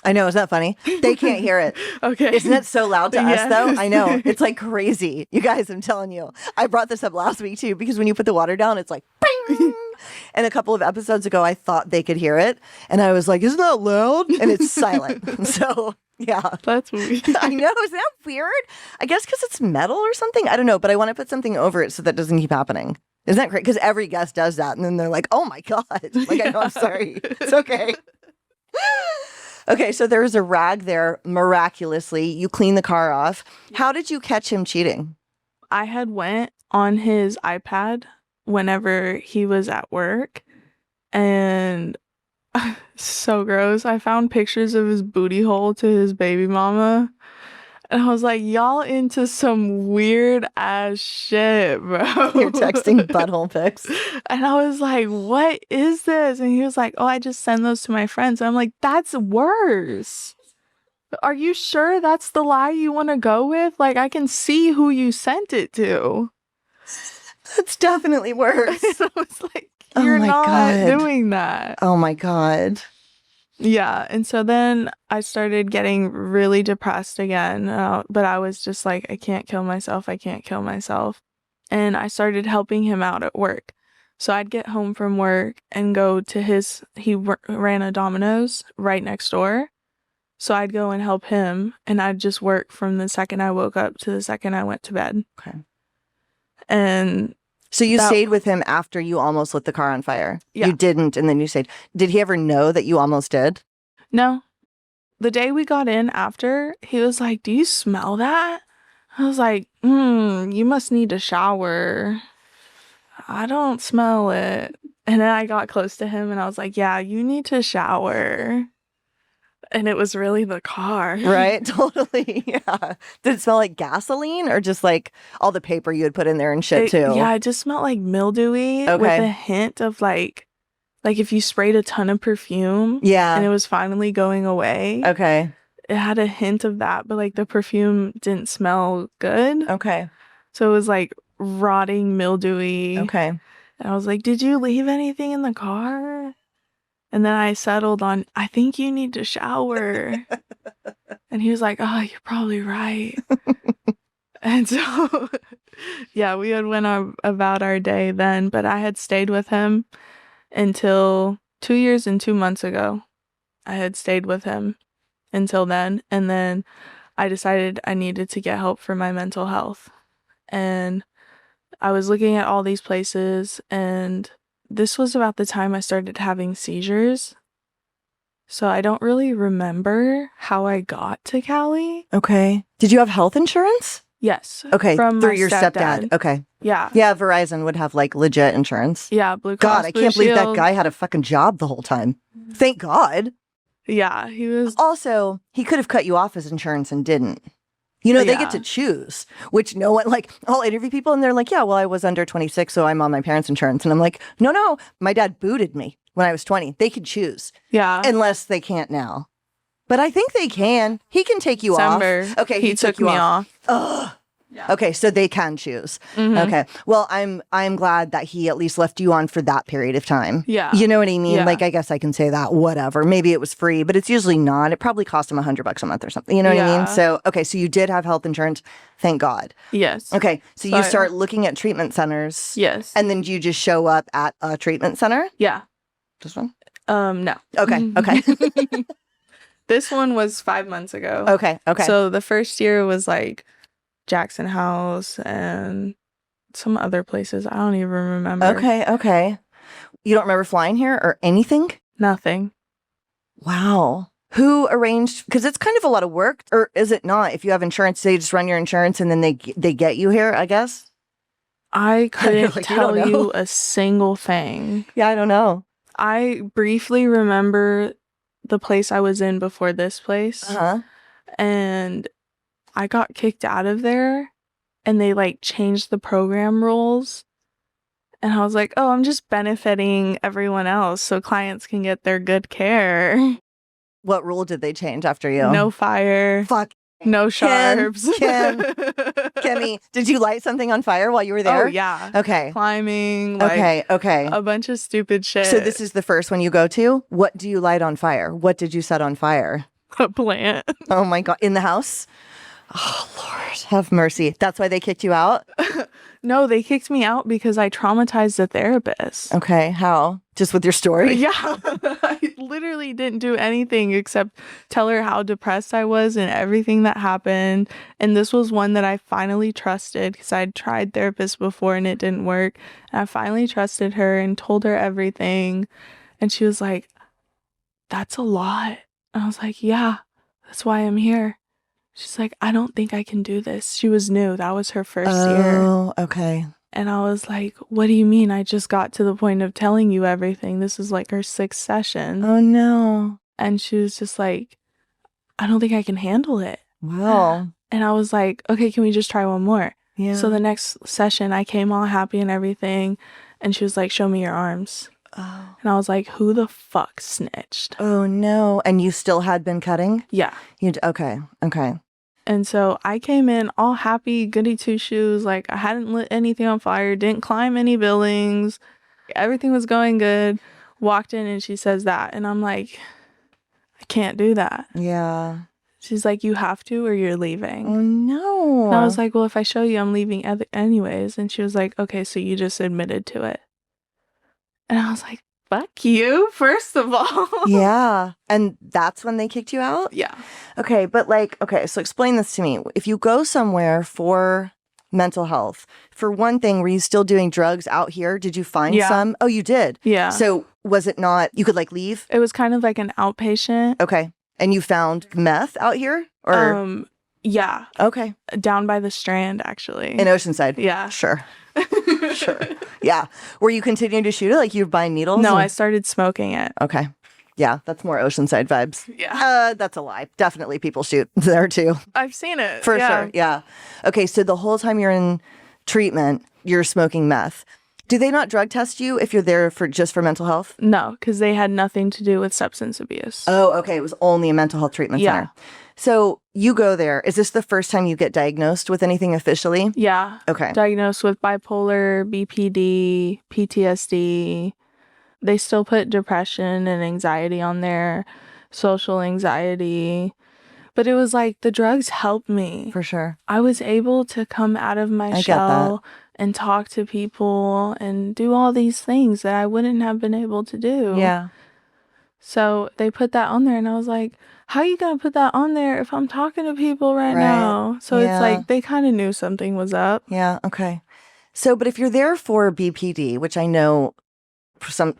[SPEAKER 2] I know. Is that funny? They can't hear it.
[SPEAKER 3] Okay.
[SPEAKER 2] Isn't it so loud to us,
[SPEAKER 3] Yes.
[SPEAKER 2] though? I know. It's like crazy. You guys, I'm telling you. I brought this up last week, too, because when you put the water down, it's like, bing! And a couple of episodes ago, I thought they could hear it. And I was like, isn't that loud? And it's silent. So, yeah.
[SPEAKER 3] That's weird.
[SPEAKER 2] I know. Isn't that weird? I guess because it's metal or something. I don't know. But I want to put something over it so that doesn't keep happening. Isn't that great? Because every guest does that. And then they're like, oh, my God. Like, I know. I'm sorry. It's okay. Okay, so there was a rag there. Miraculously, you clean the car off. How did you catch him cheating?
[SPEAKER 3] I had went on his iPad whenever he was at work, and so gross. I found pictures of his booty hole to his baby mama, and I was like, y'all into some weird ass shit, bro.
[SPEAKER 2] You're texting butthole pics.
[SPEAKER 3] And I was like, what is this? And he was like, oh, I just send those to my friends. And I'm like, that's worse. Are you sure that's the lie you want to go with? Like, I can see who you sent it to.
[SPEAKER 2] That's definitely worse.
[SPEAKER 3] So it's like, you're not doing that.
[SPEAKER 2] Oh my God.
[SPEAKER 3] Yeah. And so then I started getting really depressed again. But I was just like, I can't kill myself. I can't kill myself. And I started helping him out at work. So I'd get home from work and go to he ran a Domino's right next door. So I'd go and help him, and I'd just work from the second I woke up to the second I went to bed.
[SPEAKER 2] Okay.
[SPEAKER 3] And
[SPEAKER 2] so you stayed with him after you almost lit the car on fire?
[SPEAKER 3] Yeah.
[SPEAKER 2] You didn't, and then you stayed. Did he ever know that you almost did?
[SPEAKER 3] No. The day we got in after, he was like, do you smell that? I was like, you must need a shower. I don't smell it. And then I got close to him and I was like, yeah, you need to shower. And it was really the car.
[SPEAKER 2] Right? Totally. Yeah. Did it smell like gasoline or just like all the paper you had put in there and shit too?
[SPEAKER 3] Yeah, it just smelled like mildewy with a hint of like if you sprayed a ton of perfume.
[SPEAKER 2] Yeah.
[SPEAKER 3] And it was finally going away.
[SPEAKER 2] Okay.
[SPEAKER 3] It had a hint of that, but like the perfume didn't smell good.
[SPEAKER 2] Okay.
[SPEAKER 3] So it was like rotting, mildewy.
[SPEAKER 2] Okay.
[SPEAKER 3] And I was like, did you leave anything in the car? And then I settled on, I think you need to shower. And he was like, oh, you're probably right. And so, yeah, we had went about our day then. But I had stayed with him until 2 years and 2 months ago. I had stayed with him until then. And then I decided I needed to get help for my mental health. And I was looking at all these places, and this was about the time I started having seizures. So I don't really remember how I got to Cali.
[SPEAKER 2] Okay. Did you have health insurance?
[SPEAKER 3] Yes.
[SPEAKER 2] Okay.
[SPEAKER 3] From
[SPEAKER 2] through
[SPEAKER 3] my
[SPEAKER 2] your stepdad. Okay.
[SPEAKER 3] Yeah.
[SPEAKER 2] Yeah, Verizon would have like legit insurance.
[SPEAKER 3] Yeah, Blue Cross
[SPEAKER 2] God, I
[SPEAKER 3] Blue
[SPEAKER 2] can't believe that
[SPEAKER 3] Shield.
[SPEAKER 2] guy had a fucking job the whole time. Thank God.
[SPEAKER 3] Yeah, he was.
[SPEAKER 2] Also, he could have cut you off his insurance and didn't. You know, they get to choose, which no one, like, I'll interview people and they're like, yeah, well, I was under 26, so I'm on my parents' insurance. And I'm like, no, my dad booted me when I was 20. They could choose.
[SPEAKER 3] Yeah.
[SPEAKER 2] Unless they can't now. But I think they can. He can take you off. Okay,
[SPEAKER 3] he took
[SPEAKER 2] you
[SPEAKER 3] me off.
[SPEAKER 2] Ugh. Yeah. Okay, so they can choose.
[SPEAKER 3] Mm-hmm.
[SPEAKER 2] Okay. Well, I'm glad that he at least left you on for that period of time.
[SPEAKER 3] Yeah.
[SPEAKER 2] You know what I mean?
[SPEAKER 3] Yeah.
[SPEAKER 2] Like, I guess I can say that, whatever. Maybe it was free, but it's usually not. It probably cost him $100 a month or something. You know what I mean? So, okay, so you did have health insurance. Thank God.
[SPEAKER 3] Yes.
[SPEAKER 2] Okay, so you start looking at treatment centers.
[SPEAKER 3] Yes.
[SPEAKER 2] And then do you just show up at a treatment center?
[SPEAKER 3] Yeah.
[SPEAKER 2] This one?
[SPEAKER 3] No.
[SPEAKER 2] Okay.
[SPEAKER 3] This one was 5 months ago.
[SPEAKER 2] Okay.
[SPEAKER 3] So the first year was like Jackson House and some other places. I don't even remember.
[SPEAKER 2] Okay. You don't remember flying here or anything?
[SPEAKER 3] Nothing.
[SPEAKER 2] Wow. Who arranged? Because it's kind of a lot of work, or is it not? If you have insurance, they just run your insurance and then they get you here, I guess.
[SPEAKER 3] I couldn't
[SPEAKER 2] like,
[SPEAKER 3] tell
[SPEAKER 2] don't know.
[SPEAKER 3] you a single thing.
[SPEAKER 2] Yeah, I don't know.
[SPEAKER 3] I briefly remember the place I was in before this place. And I got kicked out of there and they like changed the program rules. And I was like, oh, I'm just benefiting everyone else so clients can get their good care.
[SPEAKER 2] What rule did they change after you?
[SPEAKER 3] No fire.
[SPEAKER 2] Fuck.
[SPEAKER 3] No sharps.
[SPEAKER 2] Kimmy, did you light something on fire while you were there?
[SPEAKER 3] Oh, yeah.
[SPEAKER 2] Okay.
[SPEAKER 3] Climbing. Like,
[SPEAKER 2] okay.
[SPEAKER 3] A bunch of stupid shit.
[SPEAKER 2] So this is the first one you go to? What do you light on fire? What did you set on fire?
[SPEAKER 3] A plant.
[SPEAKER 2] Oh my God. In the house? Oh, Lord, have mercy. That's why they kicked you out?
[SPEAKER 3] No, they kicked me out because I traumatized the therapist.
[SPEAKER 2] Okay, how? Just with your story?
[SPEAKER 3] Yeah. I literally didn't do anything except tell her how depressed I was and everything that happened. And this was one that I finally trusted because I'd tried therapists before and it didn't work. And I finally trusted her and told her everything. And she was like, that's a lot. And I was like, yeah, that's why I'm here. She's like, I don't think I can do this. She was new. That was her first year.
[SPEAKER 2] Oh, okay.
[SPEAKER 3] And I was like, what do you mean? I just got to the point of telling you everything. This is like her 6th session.
[SPEAKER 2] Oh, no.
[SPEAKER 3] And she was just like, I don't think I can handle it.
[SPEAKER 2] Wow.
[SPEAKER 3] And I was like, okay, can we just try one more?
[SPEAKER 2] Yeah.
[SPEAKER 3] So the next session, I came all happy and everything. And she was like, show me your arms.
[SPEAKER 2] Oh.
[SPEAKER 3] And I was like, who the fuck snitched?
[SPEAKER 2] Oh, no. And you still had been cutting?
[SPEAKER 3] Yeah.
[SPEAKER 2] Okay.
[SPEAKER 3] And so I came in all happy, goody two shoes. Like I hadn't lit anything on fire, didn't climb any buildings. Everything was going good. Walked in and she says that. And I'm like, I can't do that.
[SPEAKER 2] Yeah.
[SPEAKER 3] She's like, you have to or you're leaving.
[SPEAKER 2] Oh, no.
[SPEAKER 3] And I was like, well, if I show you, I'm leaving anyways. And she was like, okay, so you just admitted to it. And I was like, fuck you, first of all.
[SPEAKER 2] Yeah. And that's when they kicked you out?
[SPEAKER 3] Yeah.
[SPEAKER 2] Okay. But so explain this to me. If you go somewhere for mental health, for one thing, were you still doing drugs out here? Did you find some? Oh, you did?
[SPEAKER 3] Yeah.
[SPEAKER 2] So was it not, you could leave?
[SPEAKER 3] It was kind of like an outpatient.
[SPEAKER 2] Okay. And you found meth out here? Or
[SPEAKER 3] yeah.
[SPEAKER 2] Okay.
[SPEAKER 3] Down by the Strand, actually.
[SPEAKER 2] In Oceanside?
[SPEAKER 3] Yeah.
[SPEAKER 2] Sure. Sure. Yeah. Were you continuing to shoot it? Like you were buying needles?
[SPEAKER 3] No, I started smoking it.
[SPEAKER 2] Okay. Yeah, that's more Oceanside vibes.
[SPEAKER 3] Yeah.
[SPEAKER 2] That's a lie. Definitely people shoot there too.
[SPEAKER 3] I've seen it.
[SPEAKER 2] For sure. Yeah. Okay, so the whole time you're in treatment, you're smoking meth. Do they not drug test you if you're there for just for mental health?
[SPEAKER 3] No, because they had nothing to do with substance abuse.
[SPEAKER 2] Oh, okay. It was only a mental health treatment center. So you go there. Is this the first time you get diagnosed with anything officially?
[SPEAKER 3] Yeah.
[SPEAKER 2] Okay.
[SPEAKER 3] Diagnosed with bipolar, BPD, PTSD. They still put depression and anxiety on there, social anxiety. But it was like the drugs helped me.
[SPEAKER 2] For sure.
[SPEAKER 3] I was able to come out of my shell and talk to people and do all these things that I wouldn't have been able to do.
[SPEAKER 2] Yeah.
[SPEAKER 3] So they put that on there and I was like, how are you going to put that on there if I'm talking to people right now? So it's like they kind of knew something was up.
[SPEAKER 2] Yeah. Okay. So, but if you're there for BPD, which I know some,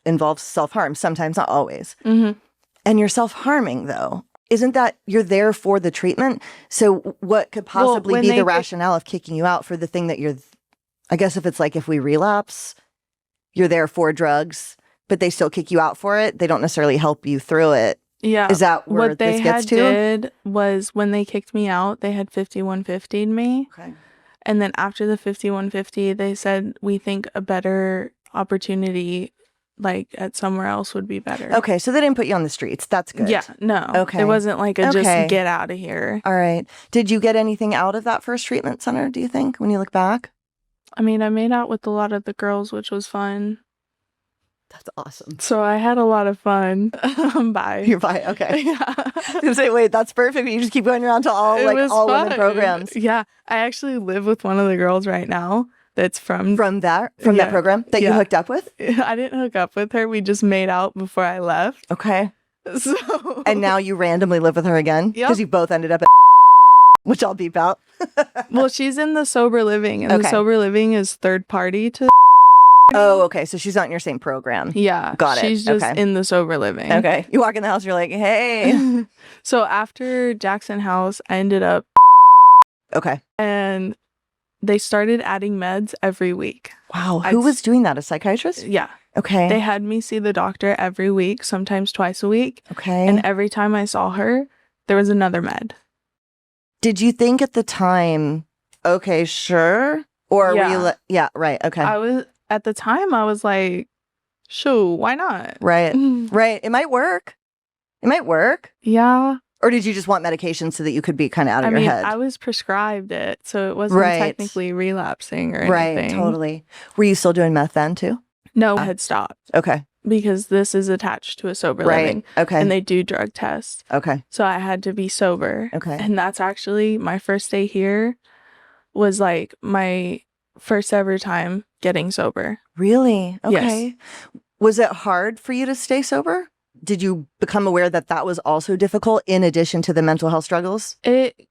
[SPEAKER 2] involves self-harm, sometimes, not always.
[SPEAKER 3] Mm-hmm.
[SPEAKER 2] And you're self-harming though. Isn't that you're there for the treatment? So what could possibly be the rationale of kicking you out for the thing that you're, I guess if it's like if we relapse, you're there for drugs, but they still kick you out for it. They don't necessarily help you through it.
[SPEAKER 3] Yeah.
[SPEAKER 2] Is that where
[SPEAKER 3] what
[SPEAKER 2] this gets to?
[SPEAKER 3] What they did was when they kicked me out, they had 5150'd me.
[SPEAKER 2] Okay.
[SPEAKER 3] And then after the 5150, they said, we think a better opportunity at somewhere else would be better.
[SPEAKER 2] Okay, so they didn't put you on the streets. That's good.
[SPEAKER 3] Yeah, no.
[SPEAKER 2] Okay.
[SPEAKER 3] It wasn't like just get out of here.
[SPEAKER 2] All right. Did you get anything out of that first treatment center, do you think, when you look back? I
[SPEAKER 3] mean, I made out with a lot of the girls, which was fun.
[SPEAKER 2] That's awesome.
[SPEAKER 3] So I had a lot of fun. Bye.
[SPEAKER 2] You're bye. Okay.
[SPEAKER 3] Yeah.
[SPEAKER 2] I was gonna say, wait, that's perfect. You just keep going around to all women programs.
[SPEAKER 3] Yeah. I actually live with one of the girls right now. That's from
[SPEAKER 2] that program that you hooked up with?
[SPEAKER 3] I didn't hook up with her. We just made out before I left.
[SPEAKER 2] Okay.
[SPEAKER 3] So
[SPEAKER 2] and now you randomly live with her again? Because you both ended up at which I'll beep out.
[SPEAKER 3] Well, she's in the sober living, and the sober living is third party to
[SPEAKER 2] Oh, okay. So she's not in your same program.
[SPEAKER 3] Yeah.
[SPEAKER 2] Got it.
[SPEAKER 3] She's just
[SPEAKER 2] Okay.
[SPEAKER 3] in the sober living.
[SPEAKER 2] Okay. You walk in the house, you're like, hey.
[SPEAKER 3] So after Jackson House, I ended up,
[SPEAKER 2] Okay.
[SPEAKER 3] and they started adding meds every week.
[SPEAKER 2] Wow. Who was doing that? A psychiatrist?
[SPEAKER 3] Yeah.
[SPEAKER 2] Okay.
[SPEAKER 3] They had me see the doctor every week, sometimes twice a week.
[SPEAKER 2] Okay.
[SPEAKER 3] And every time I saw her, there was another med.
[SPEAKER 2] Did you think at the time, okay, sure? Or were you yeah, right. Okay.
[SPEAKER 3] At the time, I was like, shoo, why not?
[SPEAKER 2] Right. Right. It might work. It might work.
[SPEAKER 3] Yeah.
[SPEAKER 2] Or did you just want medication so that you could be kind of out of your head?
[SPEAKER 3] I was prescribed it, so it wasn't technically relapsing or anything.
[SPEAKER 2] Right, totally. Were you still doing meth then too?
[SPEAKER 3] No, I had stopped.
[SPEAKER 2] Okay.
[SPEAKER 3] Because this is attached to a sober living.
[SPEAKER 2] Okay.
[SPEAKER 3] And they do drug tests.
[SPEAKER 2] Okay.
[SPEAKER 3] So I had to be sober.
[SPEAKER 2] Okay.
[SPEAKER 3] And that's actually my first day here was like my first ever time getting sober.
[SPEAKER 2] Really? Okay.
[SPEAKER 3] Yes.
[SPEAKER 2] Was it hard for you to stay sober? Did you become aware that that was also difficult in addition to the mental health struggles?
[SPEAKER 3] It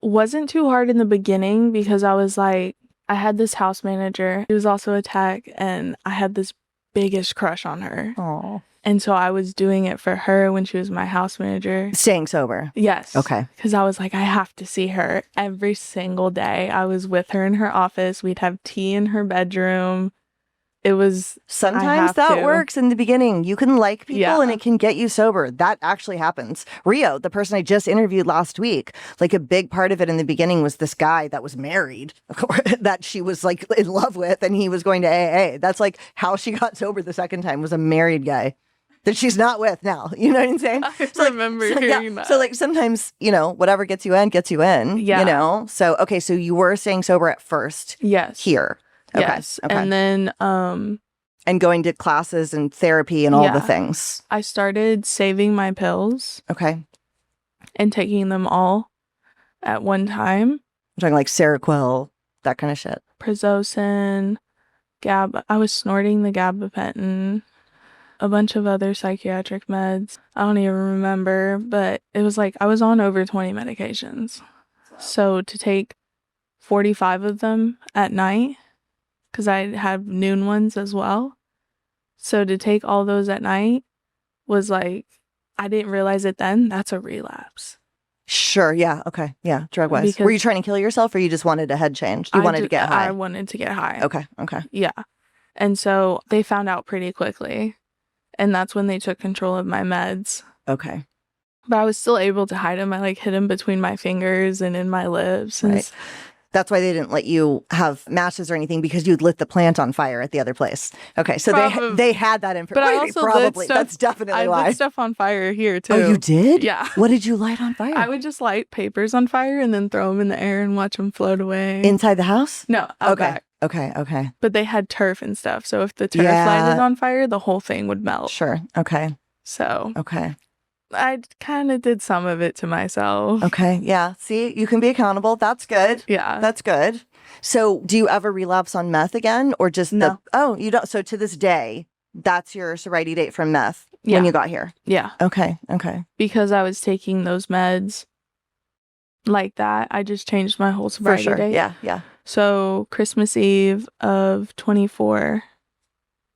[SPEAKER 3] wasn't too hard in the beginning because I was like, I had this house manager. He was also a tech, and I had this biggest crush on her.
[SPEAKER 2] Oh.
[SPEAKER 3] And so I was doing it for her when she was my house manager.
[SPEAKER 2] Staying sober?
[SPEAKER 3] Yes.
[SPEAKER 2] Okay.
[SPEAKER 3] Because I was like, I have to see her every single day. I was with her in her office. We'd have tea in her bedroom. It was
[SPEAKER 2] sometimes that works in the beginning. You can like people and it can get you sober. That actually happens. Rio, the person I just interviewed last week, like a big part of it in the beginning was this guy that was married that she was like in love with, and he was going to AA. That's like how she got sober the second time, was a married guy that she's not with now. You know what I'm saying?
[SPEAKER 3] I remember hearing that.
[SPEAKER 2] So like sometimes, you know, whatever gets you in,
[SPEAKER 3] Yeah.
[SPEAKER 2] You know? So, okay. So you were staying sober at first.
[SPEAKER 3] Yes.
[SPEAKER 2] Here. Okay.
[SPEAKER 3] Yes.
[SPEAKER 2] Okay.
[SPEAKER 3] And then
[SPEAKER 2] and going to classes and therapy and all the things.
[SPEAKER 3] I started saving my pills.
[SPEAKER 2] Okay.
[SPEAKER 3] And taking them all at one time.
[SPEAKER 2] I'm talking like Seroquel, that kind of shit.
[SPEAKER 3] Prazosin, I was snorting the gabapentin, a bunch of other psychiatric meds. I don't even remember, but it was like I was on over 20 medications. So to take 45 of them at night, because I had noon ones as well. So to take all those at night was like, I didn't realize it then. That's a relapse.
[SPEAKER 2] Sure. Yeah. Okay. Yeah. Drug-wise. Were you trying to kill yourself, or you just wanted a head change? You wanted to get high?
[SPEAKER 3] I wanted to get high.
[SPEAKER 2] Okay. Okay.
[SPEAKER 3] Yeah. And so they found out pretty quickly. And that's when they took control of my meds.
[SPEAKER 2] Okay.
[SPEAKER 3] But I was still able to hide them. I like hid them between my fingers and in my lips.
[SPEAKER 2] Right. That's why they didn't let you have matches or anything, because you'd lit the plant on fire at the other place. Okay, so they had that information.
[SPEAKER 3] But I also
[SPEAKER 2] probably that's definitely why.
[SPEAKER 3] I lit stuff on fire here too.
[SPEAKER 2] Oh, you did?
[SPEAKER 3] Yeah.
[SPEAKER 2] What did you light on fire?
[SPEAKER 3] I would just light papers on fire and then throw them in the air and watch them float away.
[SPEAKER 2] Inside the house?
[SPEAKER 3] No, out back.
[SPEAKER 2] Okay.
[SPEAKER 3] But they had turf and stuff, so if the turf lighted on fire, the whole thing would melt.
[SPEAKER 2] Sure. Okay.
[SPEAKER 3] So.
[SPEAKER 2] Okay.
[SPEAKER 3] I kind of did some of it to myself.
[SPEAKER 2] Okay. Yeah. See, you can be accountable. That's good.
[SPEAKER 3] Yeah.
[SPEAKER 2] That's good. So do you ever relapse on meth again, or just
[SPEAKER 3] no?
[SPEAKER 2] Oh, you don't. So to this day, that's your sobriety date from meth when you got here.
[SPEAKER 3] Yeah.
[SPEAKER 2] Okay.
[SPEAKER 3] Because I was taking those meds like that, I just changed my whole sobriety date.
[SPEAKER 2] Yeah.
[SPEAKER 3] So Christmas Eve of 24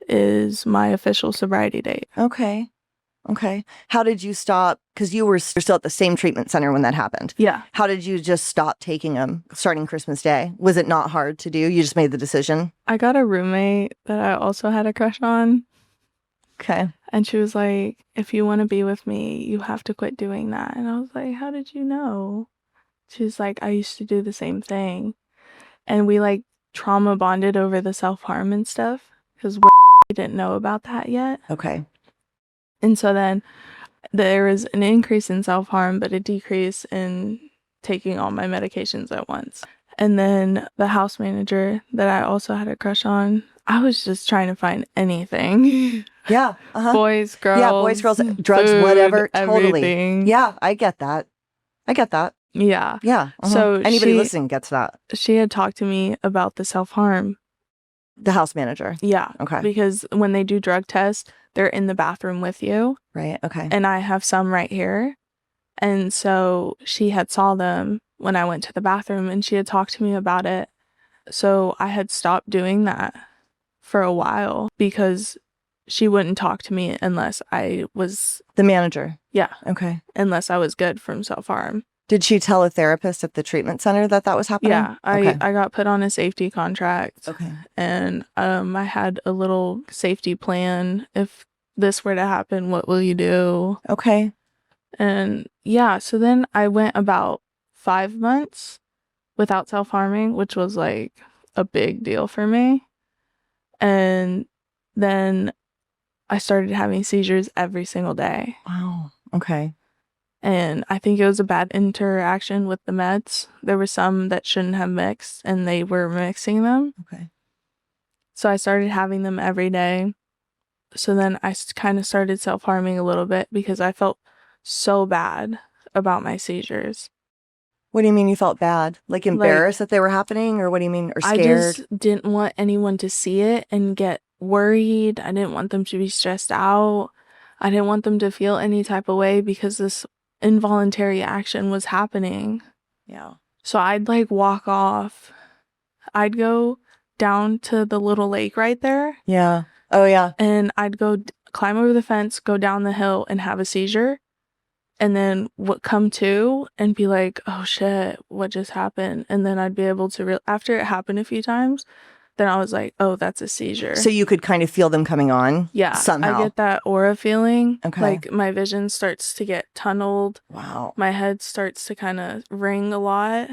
[SPEAKER 3] is my official sobriety date.
[SPEAKER 2] Okay. How did you stop? Because you were still at the same treatment center when that happened.
[SPEAKER 3] Yeah.
[SPEAKER 2] How did you just stop taking them starting Christmas Day? Was it not hard to do? You just made the decision?
[SPEAKER 3] I got a roommate that I also had a crush on.
[SPEAKER 2] Okay.
[SPEAKER 3] And she was like, if you want to be with me, you have to quit doing that. And I was like, how did you know? She's like, I used to do the same thing. And we like trauma bonded over the self-harm and stuff, because we didn't know about that yet.
[SPEAKER 2] Okay.
[SPEAKER 3] And so then there was an increase in self-harm, but a decrease in taking all my medications at once. And then the house manager that I also had a crush on, I was just trying to find anything.
[SPEAKER 2] Yeah.
[SPEAKER 3] Boys, girls.
[SPEAKER 2] Yeah, boys, girls, drugs,
[SPEAKER 3] food,
[SPEAKER 2] whatever.
[SPEAKER 3] everything.
[SPEAKER 2] Totally. Yeah, I get that.
[SPEAKER 3] Yeah.
[SPEAKER 2] Yeah.
[SPEAKER 3] So
[SPEAKER 2] anybody listening gets that.
[SPEAKER 3] She had talked to me about the self-harm.
[SPEAKER 2] The house manager.
[SPEAKER 3] Yeah.
[SPEAKER 2] Okay.
[SPEAKER 3] Because when they do drug tests, they're in the bathroom with you.
[SPEAKER 2] Right. Okay.
[SPEAKER 3] And I have some right here. And so she had saw them when I went to the bathroom, and she had talked to me about it. So I had stopped doing that for a while because she wouldn't talk to me unless I was,
[SPEAKER 2] The manager.
[SPEAKER 3] yeah,
[SPEAKER 2] Okay.
[SPEAKER 3] unless I was good from self-harm.
[SPEAKER 2] Did she tell a therapist at the treatment center that was happening?
[SPEAKER 3] Yeah,
[SPEAKER 2] Okay.
[SPEAKER 3] I got put on a safety contract.
[SPEAKER 2] Okay.
[SPEAKER 3] And I had a little safety plan. If this were to happen, what will you do?
[SPEAKER 2] Okay.
[SPEAKER 3] And yeah, so then I went about 5 months without self-harming, which was like a big deal for me. And then I started having seizures every single day.
[SPEAKER 2] Wow. Okay.
[SPEAKER 3] And I think it was a bad interaction with the meds. There were some that shouldn't have mixed, and they were mixing them.
[SPEAKER 2] Okay.
[SPEAKER 3] So I started having them every day. So then I kind of started self-harming a little bit because I felt so bad about my seizures.
[SPEAKER 2] What do you mean you felt bad? Like embarrassed that they were happening, or what do you mean? Or scared?
[SPEAKER 3] I just didn't want anyone to see it and get worried. I didn't want them to be stressed out. I didn't want them to feel any type of way because this involuntary action was happening.
[SPEAKER 2] Yeah.
[SPEAKER 3] So I'd like walk off. I'd go down to the little lake right there.
[SPEAKER 2] Yeah. Oh, yeah.
[SPEAKER 3] And I'd go climb over the fence, go down the hill and have a seizure. And then come to and be like, oh shit, what just happened? And then I'd be able to, after it happened a few times, then I was like, oh, that's a seizure.
[SPEAKER 2] So you could kind of feel them coming on?
[SPEAKER 3] Yeah.
[SPEAKER 2] Somehow.
[SPEAKER 3] I get that aura feeling.
[SPEAKER 2] Okay.
[SPEAKER 3] Like my vision starts to get tunneled.
[SPEAKER 2] Wow.
[SPEAKER 3] My head starts to kind of ring a lot.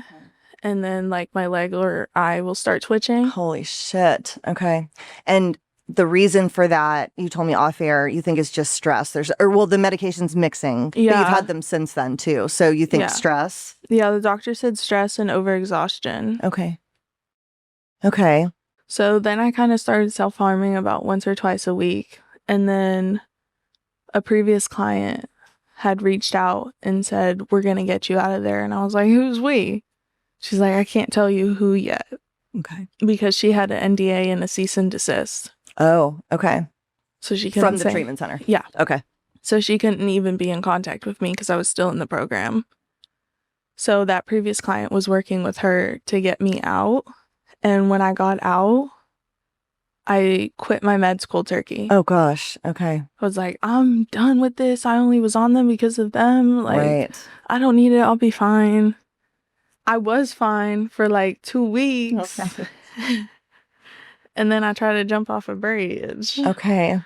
[SPEAKER 3] And then like my leg or eye will start twitching.
[SPEAKER 2] Holy shit. Okay. And the reason for that, you told me off air, you think is just stress. The medication's mixing.
[SPEAKER 3] Yeah.
[SPEAKER 2] But you've had them since then too. So you think stress?
[SPEAKER 3] Yeah, the doctor said stress and overexhaustion.
[SPEAKER 2] Okay. Okay.
[SPEAKER 3] So then I kind of started self-harming about once or twice a week. And then a previous client had reached out and said, we're going to get you out of there. And I was like, who's we? She's like, I can't tell you who yet.
[SPEAKER 2] Okay.
[SPEAKER 3] Because she had an NDA and a cease and desist.
[SPEAKER 2] Oh, okay.
[SPEAKER 3] So she couldn't
[SPEAKER 2] From the treatment center?
[SPEAKER 3] Yeah.
[SPEAKER 2] Okay.
[SPEAKER 3] So she couldn't even be in contact with me because I was still in the program. So that previous client was working with her to get me out. And when I got out, I quit my meds cold turkey.
[SPEAKER 2] Oh, gosh. Okay.
[SPEAKER 3] I was like, I'm done with this. I only was on them because of them. Like,
[SPEAKER 2] right.
[SPEAKER 3] I don't need it. I'll be fine. I was fine for like 2 weeks.
[SPEAKER 2] Okay.
[SPEAKER 3] And then I tried to jump off a bridge.
[SPEAKER 2] Okay.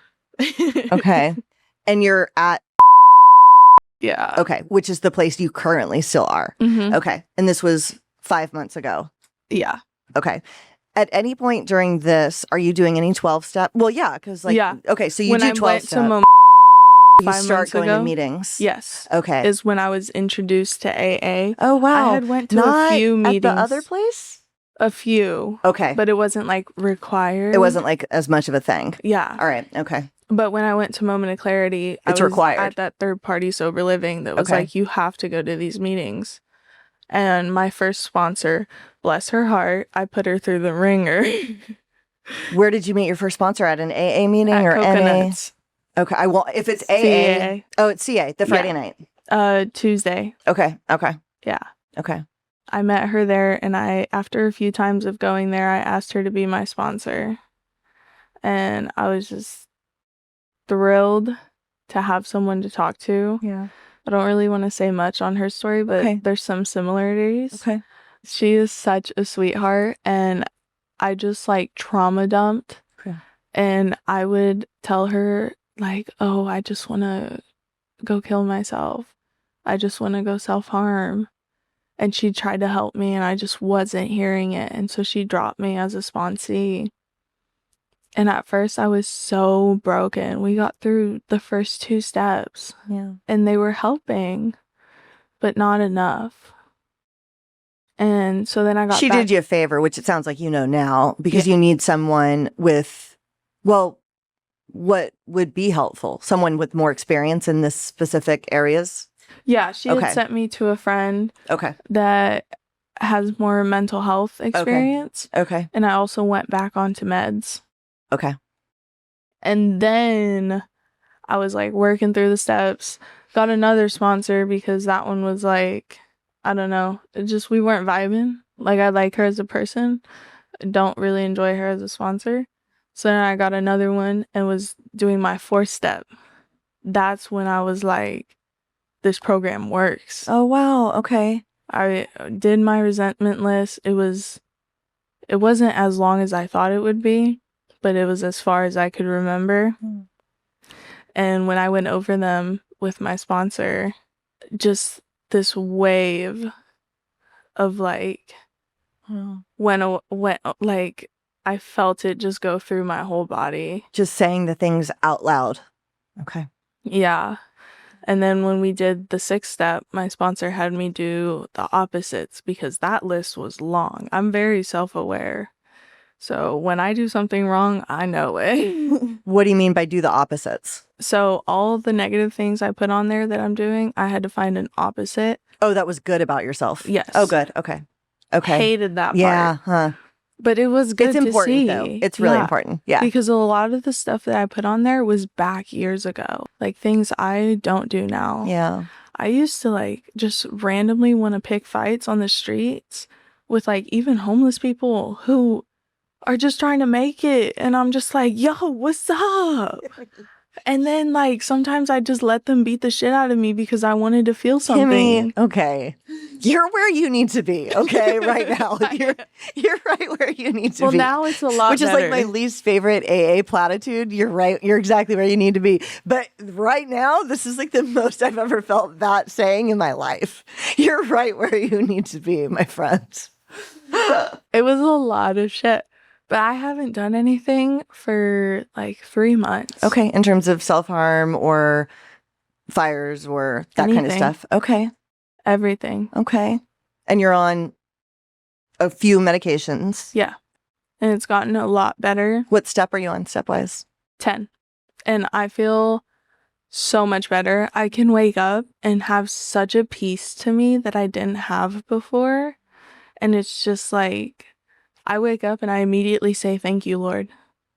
[SPEAKER 2] Okay. And you're at...
[SPEAKER 3] Yeah.
[SPEAKER 2] Okay. Which is the place you currently still are.
[SPEAKER 3] Mm-hmm.
[SPEAKER 2] Okay. And this was 5 months ago.
[SPEAKER 3] Yeah.
[SPEAKER 2] Okay. At any point during this, are you doing any 12-step? Well, yeah, because like,
[SPEAKER 3] yeah.
[SPEAKER 2] Okay, so you
[SPEAKER 3] when
[SPEAKER 2] do
[SPEAKER 3] I
[SPEAKER 2] 12-step.
[SPEAKER 3] went to
[SPEAKER 2] You start going to meetings.
[SPEAKER 3] Yes.
[SPEAKER 2] Okay.
[SPEAKER 3] Is when I was introduced to AA.
[SPEAKER 2] Oh, wow.
[SPEAKER 3] I had went to
[SPEAKER 2] Not
[SPEAKER 3] a few meetings.
[SPEAKER 2] At the other place?
[SPEAKER 3] A few.
[SPEAKER 2] Okay.
[SPEAKER 3] But it wasn't like required.
[SPEAKER 2] It wasn't like as much of a thing.
[SPEAKER 3] Yeah.
[SPEAKER 2] All right. Okay.
[SPEAKER 3] But when I went to Moment of Clarity, I was
[SPEAKER 2] required.
[SPEAKER 3] at that third-party sober living that was
[SPEAKER 2] Okay.
[SPEAKER 3] like, you have to go to these meetings. And my first sponsor, bless her heart, I put her through the ringer.
[SPEAKER 2] Where did you meet your first sponsor at? An AA meeting
[SPEAKER 3] At
[SPEAKER 2] or
[SPEAKER 3] Coconuts.
[SPEAKER 2] NA? Okay. If it's AA.
[SPEAKER 3] CA.
[SPEAKER 2] Oh, it's CA, the Friday night.
[SPEAKER 3] Tuesday.
[SPEAKER 2] Okay. Okay.
[SPEAKER 3] Yeah.
[SPEAKER 2] Okay.
[SPEAKER 3] I met her there, and after a few times of going there, I asked her to be my sponsor. And I was just thrilled to have someone to talk to.
[SPEAKER 2] Yeah.
[SPEAKER 3] I don't really want to say much on her story, but there's some similarities.
[SPEAKER 2] Okay.
[SPEAKER 3] She is such a sweetheart, and I just like trauma dumped.
[SPEAKER 2] Okay.
[SPEAKER 3] And I would tell her like, oh, I just want to go kill myself. I just want to go self-harm. And she tried to help me, and I just wasn't hearing it. And so she dropped me as a sponsee. And at first I was so broken. We got through the first 2 steps.
[SPEAKER 2] Yeah.
[SPEAKER 3] And they were helping, but not enough. And so then I got
[SPEAKER 2] She did you a favor, which it sounds like you know now, because you need someone with, well, what would be helpful? Someone with more experience in this specific areas?
[SPEAKER 3] Yeah, she had sent me to a friend that has more mental health experience.
[SPEAKER 2] Okay.
[SPEAKER 3] And I also went back onto meds.
[SPEAKER 2] Okay.
[SPEAKER 3] And then I was like working through the steps, got another sponsor because that one was like, I don't know, we weren't vibing. Like, I like her as a person. I don't really enjoy her as a sponsor. So then I got another one and was doing my 4th step. That's when I was like, this program works.
[SPEAKER 2] Oh, wow. Okay.
[SPEAKER 3] I did my resentment list. It wasn't as long as I thought it would be, but it was as far as I could remember. And when I went over them with my sponsor, just this wave of like, when like I felt it just go through my whole body.
[SPEAKER 2] Just saying the things out loud. Okay.
[SPEAKER 3] Yeah. And then when we did the 6th step, my sponsor had me do the opposites because that list was long. I'm very self-aware. So when I do something wrong, I know it.
[SPEAKER 2] What do you mean by do the opposites?
[SPEAKER 3] So all the negative things I put on there that I'm doing, I had to find an opposite.
[SPEAKER 2] Oh, that was good about yourself.
[SPEAKER 3] Yes.
[SPEAKER 2] Oh, good. Okay. Okay.
[SPEAKER 3] Hated that part.
[SPEAKER 2] Yeah. Huh.
[SPEAKER 3] But it was good
[SPEAKER 2] It's
[SPEAKER 3] to
[SPEAKER 2] important
[SPEAKER 3] see.
[SPEAKER 2] though. It's really important. Yeah.
[SPEAKER 3] Because a lot of the stuff that I put on there was back years ago. Like things I don't do now.
[SPEAKER 2] Yeah.
[SPEAKER 3] I used to like just randomly want to pick fights on the streets with like even homeless people who are just trying to make it. And I'm just like, yo, what's up? And then like sometimes I just let them beat the shit out of me because I wanted to feel something.
[SPEAKER 2] Kimmy, okay. You're where you need to be, okay, right now. You're right where you need to be.
[SPEAKER 3] Well, now it's a lot
[SPEAKER 2] Which is
[SPEAKER 3] better.
[SPEAKER 2] like my least favorite AA platitude. You're right. You're exactly where you need to be. But right now, this is like the most I've ever felt that saying in my life. You're right where you need to be, my friends.
[SPEAKER 3] It was a lot of shit. But I haven't done anything for like 3 months.
[SPEAKER 2] Okay, in terms of self-harm or fires or that kind of
[SPEAKER 3] Anything.
[SPEAKER 2] stuff. Okay.
[SPEAKER 3] Everything.
[SPEAKER 2] Okay. And you're on a few medications.
[SPEAKER 3] Yeah. And it's gotten a lot better.
[SPEAKER 2] What step are you on, stepwise?
[SPEAKER 3] 10. And I feel so much better. I can wake up and have such a peace to me that I didn't have before. And it's just like, I wake up and I immediately say, thank you, Lord.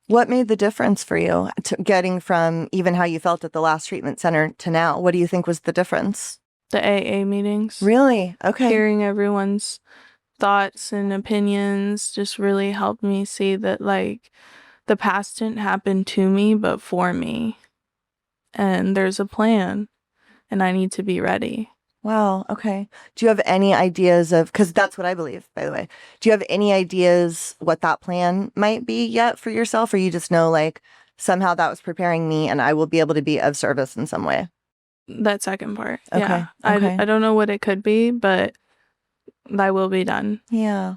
[SPEAKER 2] What made the difference for you to getting from even how you felt at the last treatment center to now? What do you think was the difference?
[SPEAKER 3] The AA meetings.
[SPEAKER 2] Really? Okay.
[SPEAKER 3] Hearing everyone's thoughts and opinions just really helped me see that like the past didn't happen to me, but for me. And there's a plan and I need to be ready.
[SPEAKER 2] Wow. Okay. Do you have any ideas of, because that's what I believe, by the way. Do you have any ideas what that plan might be yet for yourself? Or you just know like somehow that was preparing me and I will be able to be of service in some way?
[SPEAKER 3] That second part.
[SPEAKER 2] Okay.
[SPEAKER 3] Yeah.
[SPEAKER 2] Okay.
[SPEAKER 3] I don't know what it could be, but that will be done.
[SPEAKER 2] Yeah.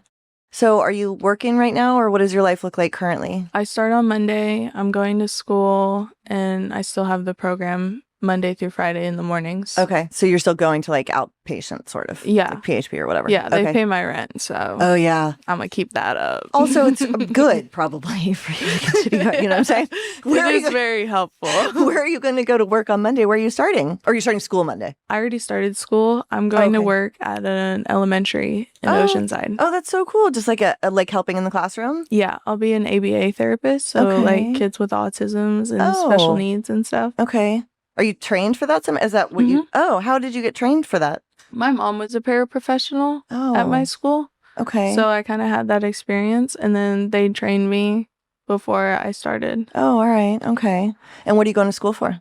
[SPEAKER 2] So are you working right now or what does your life look like currently?
[SPEAKER 3] I start on Monday. I'm going to school and I still have the program Monday through Friday in the mornings.
[SPEAKER 2] Okay. So you're still going to like outpatient sort of?
[SPEAKER 3] Yeah.
[SPEAKER 2] Like PHP or whatever?
[SPEAKER 3] Yeah, they
[SPEAKER 2] Okay.
[SPEAKER 3] pay my rent, so
[SPEAKER 2] Oh, yeah.
[SPEAKER 3] I'm going to keep that up.
[SPEAKER 2] Also, it's good probably for you to continue going, you know what I'm saying?
[SPEAKER 3] It is very helpful.
[SPEAKER 2] Where are you going to go to work on Monday? Where are you starting? Or you're starting school Monday?
[SPEAKER 3] I already started school. I'm going to
[SPEAKER 2] Okay.
[SPEAKER 3] work at an elementary in Oceanside.
[SPEAKER 2] Oh, that's so cool. Just like a like helping in the classroom?
[SPEAKER 3] Yeah, I'll be an ABA therapist, so
[SPEAKER 2] Okay.
[SPEAKER 3] like kids with autisms and
[SPEAKER 2] Oh.
[SPEAKER 3] special needs and stuff.
[SPEAKER 2] Okay. Are you trained for that? Is that what you? Oh, how did you get trained for that?
[SPEAKER 3] My mom was a paraprofessional
[SPEAKER 2] Oh,
[SPEAKER 3] at my school,
[SPEAKER 2] okay.
[SPEAKER 3] so I kind of had that experience, and then they trained me before I started.
[SPEAKER 2] Oh, all right. Okay. And what are you going to school for?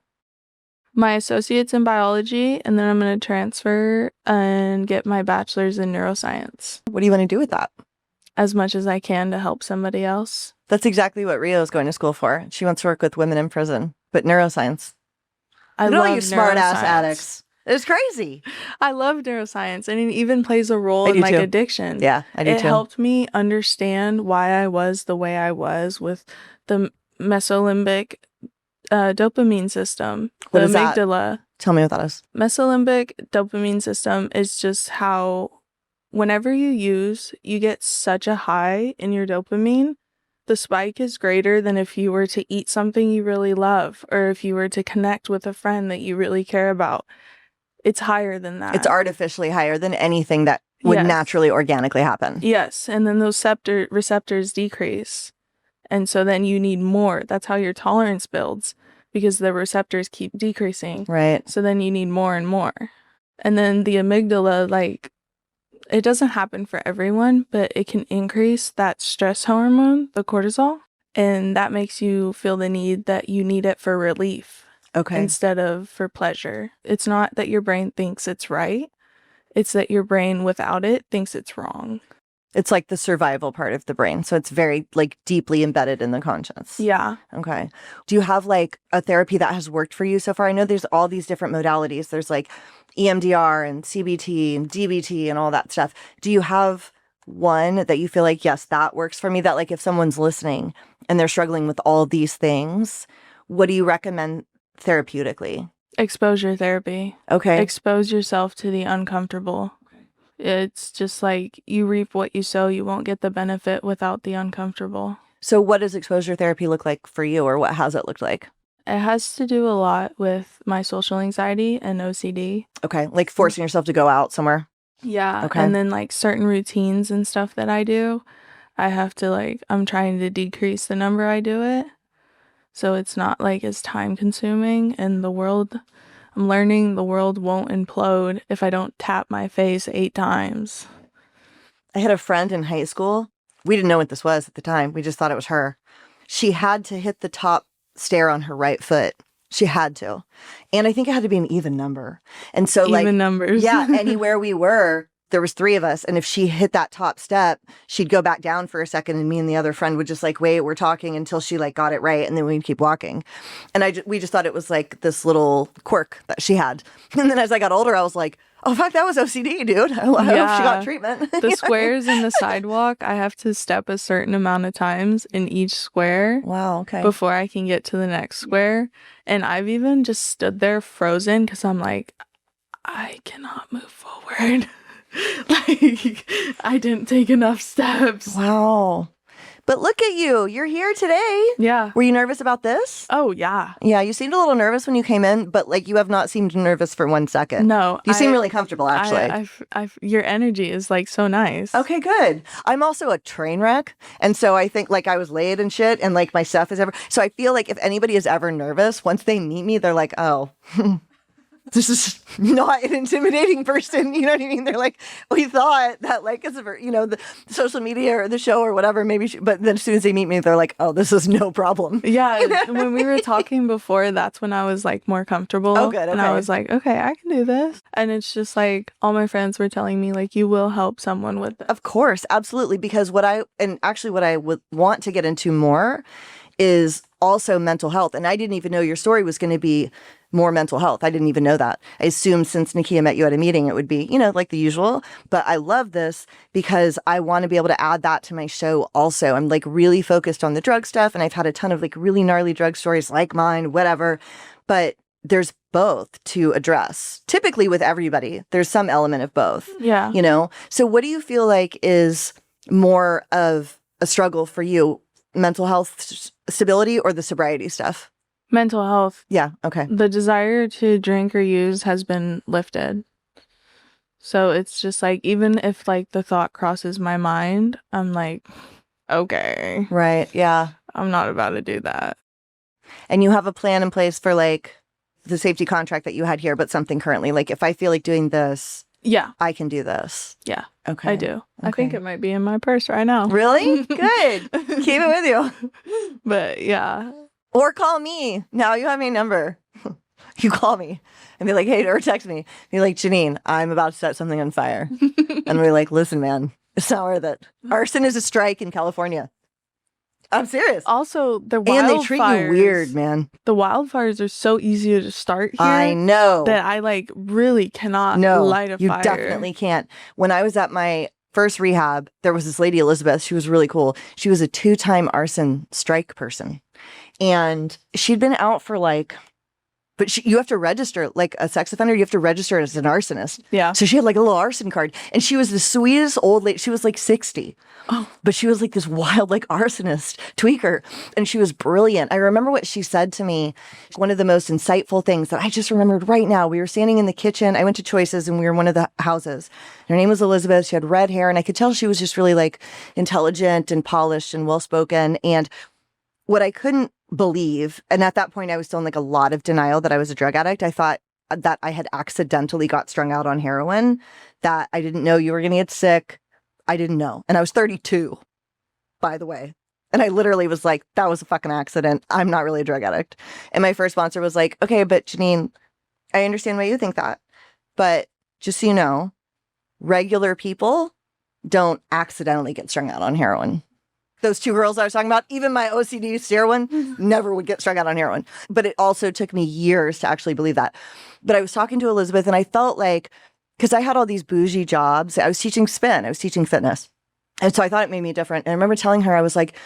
[SPEAKER 3] My associate's in biology, and then I'm going to transfer and get my bachelor's in neuroscience.
[SPEAKER 2] What do you want to do with that?
[SPEAKER 3] As much as I can to help somebody else.
[SPEAKER 2] That's exactly what Rio is going to school for. She wants to work with women in prison, but neuroscience.
[SPEAKER 3] I
[SPEAKER 2] Look at all
[SPEAKER 3] love
[SPEAKER 2] you smart ass
[SPEAKER 3] neuroscience.
[SPEAKER 2] addicts. It's crazy.
[SPEAKER 3] I love neuroscience, and it even plays a role
[SPEAKER 2] I
[SPEAKER 3] in
[SPEAKER 2] do
[SPEAKER 3] like
[SPEAKER 2] too.
[SPEAKER 3] addiction.
[SPEAKER 2] Yeah, I do
[SPEAKER 3] It
[SPEAKER 2] too.
[SPEAKER 3] helped me understand why I was the way I was with the mesolimbic dopamine system,
[SPEAKER 2] What
[SPEAKER 3] the
[SPEAKER 2] is that?
[SPEAKER 3] amygdala.
[SPEAKER 2] Tell me what that is.
[SPEAKER 3] Mesolimbic dopamine system is just how whenever you use, you get such a high in your dopamine. The spike is greater than if you were to eat something you really love or if you were to connect with a friend that you really care about. It's higher than that.
[SPEAKER 2] It's artificially higher than anything that would
[SPEAKER 3] Yes.
[SPEAKER 2] naturally, organically happen.
[SPEAKER 3] Yes, and then those receptors decrease. And so then you need more. That's how your tolerance builds because the receptors keep decreasing.
[SPEAKER 2] Right.
[SPEAKER 3] So then you need more and more. And then the amygdala, like, it doesn't happen for everyone, but it can increase that stress hormone, the cortisol. And that makes you feel the need that you need it for relief instead of for pleasure. It's not that your brain thinks it's right. It's that your brain without it thinks it's wrong.
[SPEAKER 2] It's like the survival part of the brain. So it's very like deeply embedded in the conscience.
[SPEAKER 3] Yeah.
[SPEAKER 2] Okay. Do you have like a therapy that has worked for you so far? I know there's all these different modalities. There's like EMDR and CBT and DBT and all that stuff. Do you have one that you feel like, yes, that works for me? That like if someone's listening and they're struggling with all these things, what do you recommend therapeutically?
[SPEAKER 3] Exposure therapy.
[SPEAKER 2] Okay.
[SPEAKER 3] Expose yourself to the uncomfortable. It's just like you reap what you sow. You won't get the benefit without the uncomfortable.
[SPEAKER 2] So what does exposure therapy look like for you, or what has it looked like?
[SPEAKER 3] It has to do a lot with my social anxiety and OCD.
[SPEAKER 2] Okay. Like forcing yourself to go out somewhere.
[SPEAKER 3] Yeah.
[SPEAKER 2] Okay.
[SPEAKER 3] And then like certain routines and stuff that I do, I have to like, I'm trying to decrease the number I do it. So it's not like as time consuming, and I'm learning the world won't implode if I don't tap my face 8 times.
[SPEAKER 2] I had a friend in high school. We didn't know what this was at the time. We just thought it was her. She had to hit the top stair on her right foot. She had to. And I think it had to be an even number. And so like
[SPEAKER 3] even numbers.
[SPEAKER 2] Yeah, anywhere we were, there was 3 of us. And if she hit that top step, she'd go back down for a second, and me and the other friend would just like, wait, we're talking until she like got it right. And then we'd keep walking. And we just thought it was like this little quirk that she had. And then as I got older, I was like, oh, fuck, that was OCD, dude. I hope she got treatment.
[SPEAKER 3] The squares in the sidewalk, I have to step a certain amount of times in each square.
[SPEAKER 2] Wow, okay.
[SPEAKER 3] Before I can get to the next square. And I've even just stood there frozen because I'm like, I cannot move forward. Like, I didn't take enough steps.
[SPEAKER 2] Wow. But look at you. You're here today.
[SPEAKER 3] Yeah.
[SPEAKER 2] Were you nervous about this?
[SPEAKER 3] Oh, yeah.
[SPEAKER 2] Yeah, you seemed a little nervous when you came in, but like you have not seemed nervous for 1 second.
[SPEAKER 3] No.
[SPEAKER 2] You seem really comfortable, actually.
[SPEAKER 3] Your energy is like so nice.
[SPEAKER 2] Okay, good. I'm also a train wreck. And so I think like I was late and shit, and like my stuff is ever. So I feel like if anybody is ever nervous, once they meet me, they're like, oh, this is not an intimidating person. You know what I mean? They're like, we thought that like, the social media or the show or whatever, maybe, but then as soon as they meet me, they're like, oh, this is no problem.
[SPEAKER 3] Yeah. When we were talking before, that's when I was like more comfortable.
[SPEAKER 2] Oh, good. Okay.
[SPEAKER 3] And I was like, okay, I can do this. And it's just like all my friends were telling me like, you will help someone with this.
[SPEAKER 2] Of course. Absolutely. Because what I would want to get into more is also mental health. And I didn't even know your story was going to be more mental health. I didn't even know that. I assumed since Nakia met you at a meeting, it would be, like the usual. But I love this because I want to be able to add that to my show also. I'm like really focused on the drug stuff, and I've had a ton of like really gnarly drug stories like mine, whatever. But there's both to address. Typically with everybody, there's some element of both.
[SPEAKER 3] Yeah.
[SPEAKER 2] So what do you feel like is more of a struggle for you? Mental health stability or the sobriety stuff?
[SPEAKER 3] Mental health.
[SPEAKER 2] Yeah. Okay.
[SPEAKER 3] The desire to drink or use has been lifted. So it's just like, even if like the thought crosses my mind, I'm like, okay.
[SPEAKER 2] Right. Yeah.
[SPEAKER 3] I'm not about to do that.
[SPEAKER 2] And you have a plan in place for like the safety contract that you had here, but something currently, like if I feel like doing this,
[SPEAKER 3] yeah,
[SPEAKER 2] I can do this.
[SPEAKER 3] Yeah.
[SPEAKER 2] Okay.
[SPEAKER 3] I do.
[SPEAKER 2] Okay.
[SPEAKER 3] I think it might be in my purse right now.
[SPEAKER 2] Really? Good. Keep it with you.
[SPEAKER 3] But yeah.
[SPEAKER 2] Or call me. Now you have my number. You call me and be like, hey, or text me. Be like, Janine, I'm about to set something on fire. And we're like, listen, man, it's not worth it. Arson is a strike in California. I'm serious.
[SPEAKER 3] Also, the wildfires.
[SPEAKER 2] And they treat you weird, man.
[SPEAKER 3] The wildfires are so easy to start here.
[SPEAKER 2] I know.
[SPEAKER 3] That I like really cannot light a fire.
[SPEAKER 2] You definitely can't. When I was at my first rehab, there was this lady, Elizabeth. She was really cool. She was a 2-time arson strike person. And she'd been out for like, but you have to register, like a sex offender, you have to register as an arsonist.
[SPEAKER 3] Yeah.
[SPEAKER 2] So she had like a little arson card. And she was the sweetest old lady. She was like 60. Oh. But she was like this wild, like arsonist tweaker. And she was brilliant. I remember what she said to me. One of the most insightful things that I just remembered right now. We were standing in the kitchen. I went to Choices and we were in one of the houses. Her name was Elizabeth. She had red hair. And I could tell she was just really like intelligent and polished and well-spoken. And what I couldn't believe, and at that point I was still in like a lot of denial that I was a drug addict. I thought that I had accidentally got strung out on heroin, that I didn't know you were going to get sick. I didn't know. And I was 32, by the way. And I literally was like, that was a fucking accident. I'm not really a drug addict. And my first sponsor was like, okay, but Janine, I understand why you think that. But just so you know, regular people don't accidentally get strung out on heroin. Those two girls I was talking about, even my OCD stare one, never would get strung out on heroin. But it also took me years to actually believe that. But I was talking to Elizabeth and I felt like, because I had all these bougie jobs, I was teaching spin, I was teaching fitness. And so I thought it made me different. And I remember telling her, I was like,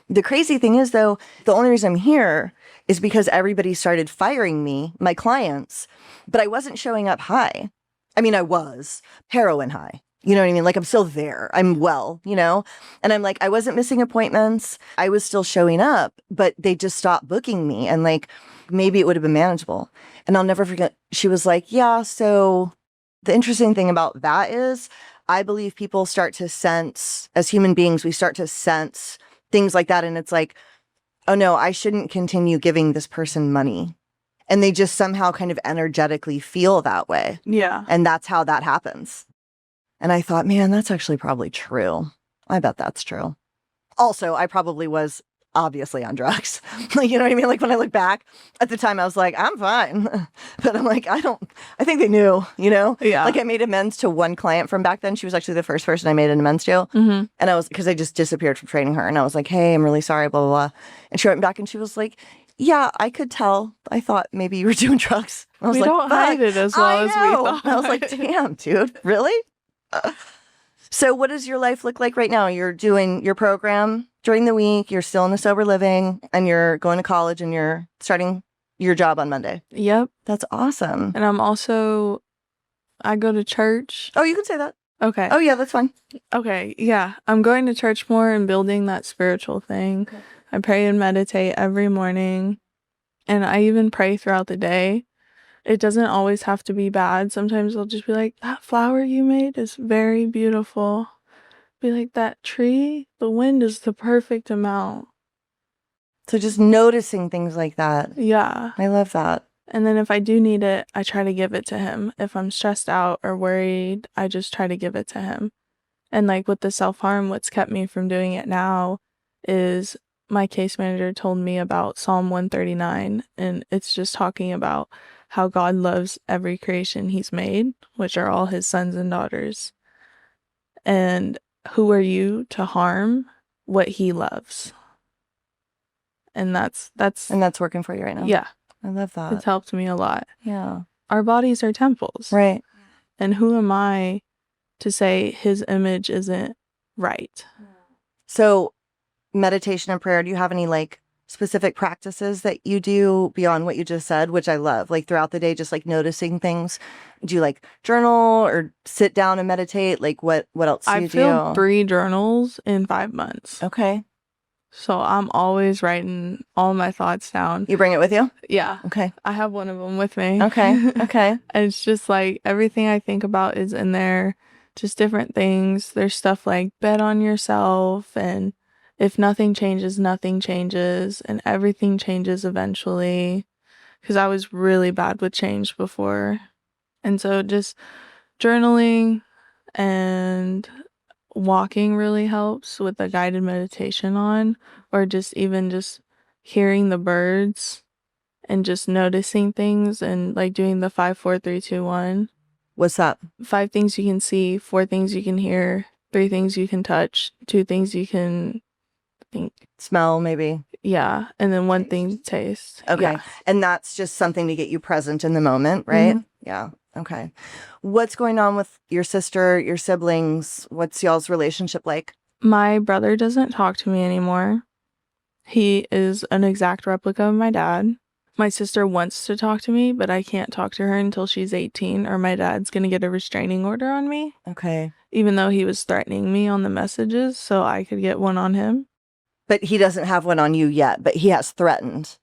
[SPEAKER 2] the crazy thing is though, the only reason I'm here is because everybody started firing me, my clients, but I wasn't showing up high. I mean, I was heroin high. You know what I mean? Like I'm still there. I'm well, you know? And I'm like, I wasn't missing appointments. I was still showing up, but they just stopped booking me. And like, maybe it would have been manageable. And I'll never forget. She was like, yeah, so the interesting thing about that is I believe people start to sense, as human beings, we start to sense things like that. And it's like, oh no, I shouldn't continue giving this person money. And they just somehow kind of energetically feel that way.
[SPEAKER 3] Yeah.
[SPEAKER 2] And that's how that happens. And I thought, man, that's actually probably true. I bet that's true. Also, I probably was obviously on drugs. Like, you know what I mean? Like when I look back at the time, I was like, I'm fine. But I'm like, I think they knew, you know?
[SPEAKER 3] Yeah.
[SPEAKER 2] Like I made amends to one client from back then. She was actually the first person I made an amends to.
[SPEAKER 3] Mm-hmm.
[SPEAKER 2] And I was, because I just disappeared from training her. And I was like, hey, I'm really sorry, blah, blah, blah. And she went back and she was like, yeah, I could tell. I thought maybe you were doing drugs. I was
[SPEAKER 3] We
[SPEAKER 2] like,
[SPEAKER 3] don't hide it as well as we thought.
[SPEAKER 2] I was like, damn, dude, really? So what does your life look like right now? You're doing your program during the week, you're still in the sober living, and you're going to college and you're starting your job on Monday.
[SPEAKER 3] Yep.
[SPEAKER 2] That's awesome.
[SPEAKER 3] And I go to church.
[SPEAKER 2] Oh, you can say that.
[SPEAKER 3] Okay.
[SPEAKER 2] Oh, yeah, that's fine.
[SPEAKER 3] Okay. Yeah. I'm going to church more and building that spiritual thing.
[SPEAKER 2] Okay.
[SPEAKER 3] I pray and meditate every morning. And I even pray throughout the day. It doesn't always have to be bad. Sometimes I'll just be like, that flower you made is very beautiful. Be like, that tree, the wind is the perfect amount.
[SPEAKER 2] So just noticing things like that.
[SPEAKER 3] Yeah.
[SPEAKER 2] I love that.
[SPEAKER 3] And then if I do need it, I try to give it to him. If I'm stressed out or worried, I just try to give it to him. And like with the self-harm, what's kept me from doing it now is my case manager told me about Psalm 139. And it's just talking about how God loves every creation he's made, which are all his sons and daughters. And who are you to harm what he loves? And that's
[SPEAKER 2] working for you right now.
[SPEAKER 3] Yeah.
[SPEAKER 2] I love that.
[SPEAKER 3] It's helped me a lot.
[SPEAKER 2] Yeah.
[SPEAKER 3] Our bodies are temples.
[SPEAKER 2] Right.
[SPEAKER 3] And who am I to say his image isn't right?
[SPEAKER 2] So meditation and prayer, do you have any like specific practices that you do beyond what you just said, which I love, like throughout the day, just like noticing things? Do you like journal or sit down and meditate? Like what else do you do?
[SPEAKER 3] I filled 3 journals in 5 months.
[SPEAKER 2] Okay.
[SPEAKER 3] So I'm always writing all my thoughts down.
[SPEAKER 2] You bring it with you?
[SPEAKER 3] Yeah.
[SPEAKER 2] Okay.
[SPEAKER 3] I have one of them with me.
[SPEAKER 2] Okay. Okay.
[SPEAKER 3] And it's just like everything I think about is in there. Just different things. There's stuff like bet on yourself, and if nothing changes, nothing changes, and everything changes eventually. Because I was really bad with change before. And so just journaling and walking really helps with a guided meditation on, or just even just hearing the birds and just noticing things and like doing the 5, 4, 3, 2, 1.
[SPEAKER 2] What's that?
[SPEAKER 3] 5 things you can see, 4 things you can hear, 3 things you can touch, 2 things you can think.
[SPEAKER 2] Smell, maybe.
[SPEAKER 3] Yeah. And then 1 thing to taste.
[SPEAKER 2] Okay.
[SPEAKER 3] Yeah.
[SPEAKER 2] And that's just something to get you present in the moment, right?
[SPEAKER 3] Mhm.
[SPEAKER 2] Yeah. Okay. What's going on with your sister, your siblings? What's y'all's relationship like?
[SPEAKER 3] My brother doesn't talk to me anymore. He is an exact replica of my dad. My sister wants to talk to me, but I can't talk to her until she's 18 or my dad's going to get a restraining order on me.
[SPEAKER 2] Okay.
[SPEAKER 3] Even though he was threatening me on the messages so I could get one on him.
[SPEAKER 2] But he doesn't have one on you yet, but he has threatened.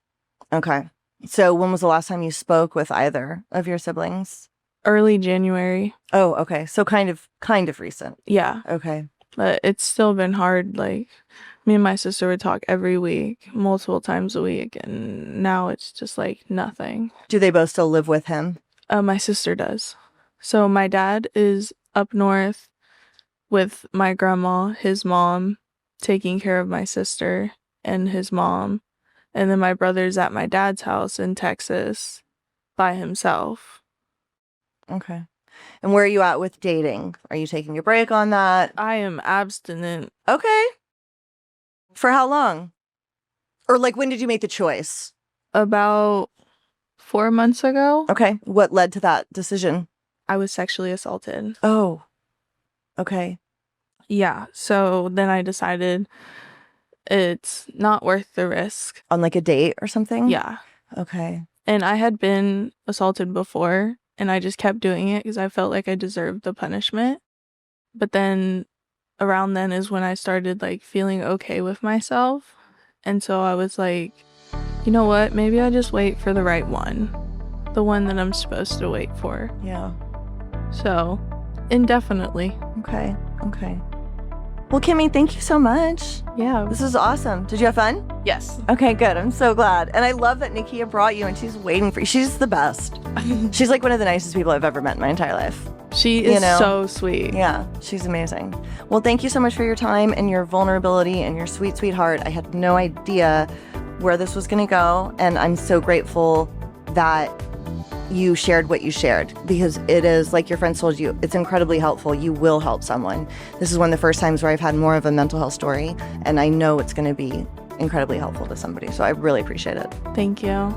[SPEAKER 2] Okay. So when was the last time you spoke with either of your siblings?
[SPEAKER 3] Early January.
[SPEAKER 2] Oh, okay. So kind of recent.
[SPEAKER 3] Yeah.
[SPEAKER 2] Okay.
[SPEAKER 3] But it's still been hard. Like, me and my sister would talk every week, multiple times a week. And now it's just like nothing.
[SPEAKER 2] Do they both still live with him?
[SPEAKER 3] My sister does. So my dad is up north with my grandma, his mom, taking care of my sister. and his mom. And then my brother's at my dad's house in Texas by himself.
[SPEAKER 2] Okay. And where are you at with dating? Are you taking a break on that?
[SPEAKER 3] I am abstinent.
[SPEAKER 2] Okay. For how long? Or like, when did you make the choice?
[SPEAKER 3] About 4 months ago,
[SPEAKER 2] Okay. What led to that decision?
[SPEAKER 3] I was sexually assaulted.
[SPEAKER 2] Oh, okay.
[SPEAKER 3] Yeah. So then I decided it's not worth the risk.
[SPEAKER 2] On like a date or something?
[SPEAKER 3] Yeah.
[SPEAKER 2] Okay.
[SPEAKER 3] And I had been assaulted before, and I just kept doing it because I felt like I deserved the punishment. But then around then is when I started like feeling okay with myself. And so I was like, you know what? Maybe I just wait for the right one. The one that I'm supposed to wait for.
[SPEAKER 2] Yeah.
[SPEAKER 3] So, indefinitely.
[SPEAKER 2] Okay. Okay. Well, Kimmy, thank you so much.
[SPEAKER 3] Yeah.
[SPEAKER 2] This is awesome. Did you have fun?
[SPEAKER 3] Yes.
[SPEAKER 2] Okay, good. I'm so glad. And I love that Nakia brought you and she's waiting for you. She's the best. She's like one of the nicest people I've ever met in my entire life.
[SPEAKER 3] She is so sweet.
[SPEAKER 2] Yeah, she's amazing. Well, thank you so much for your time and your vulnerability and your sweet, sweet heart. I had no idea where this was going to go. And I'm so grateful that you shared what you shared, because it is, like your friends told you, it's incredibly helpful. You will help someone. This is one of the first times where I've had more of a mental health story, and I know it's going to be incredibly helpful to somebody. So I really appreciate it.
[SPEAKER 3] Thank you.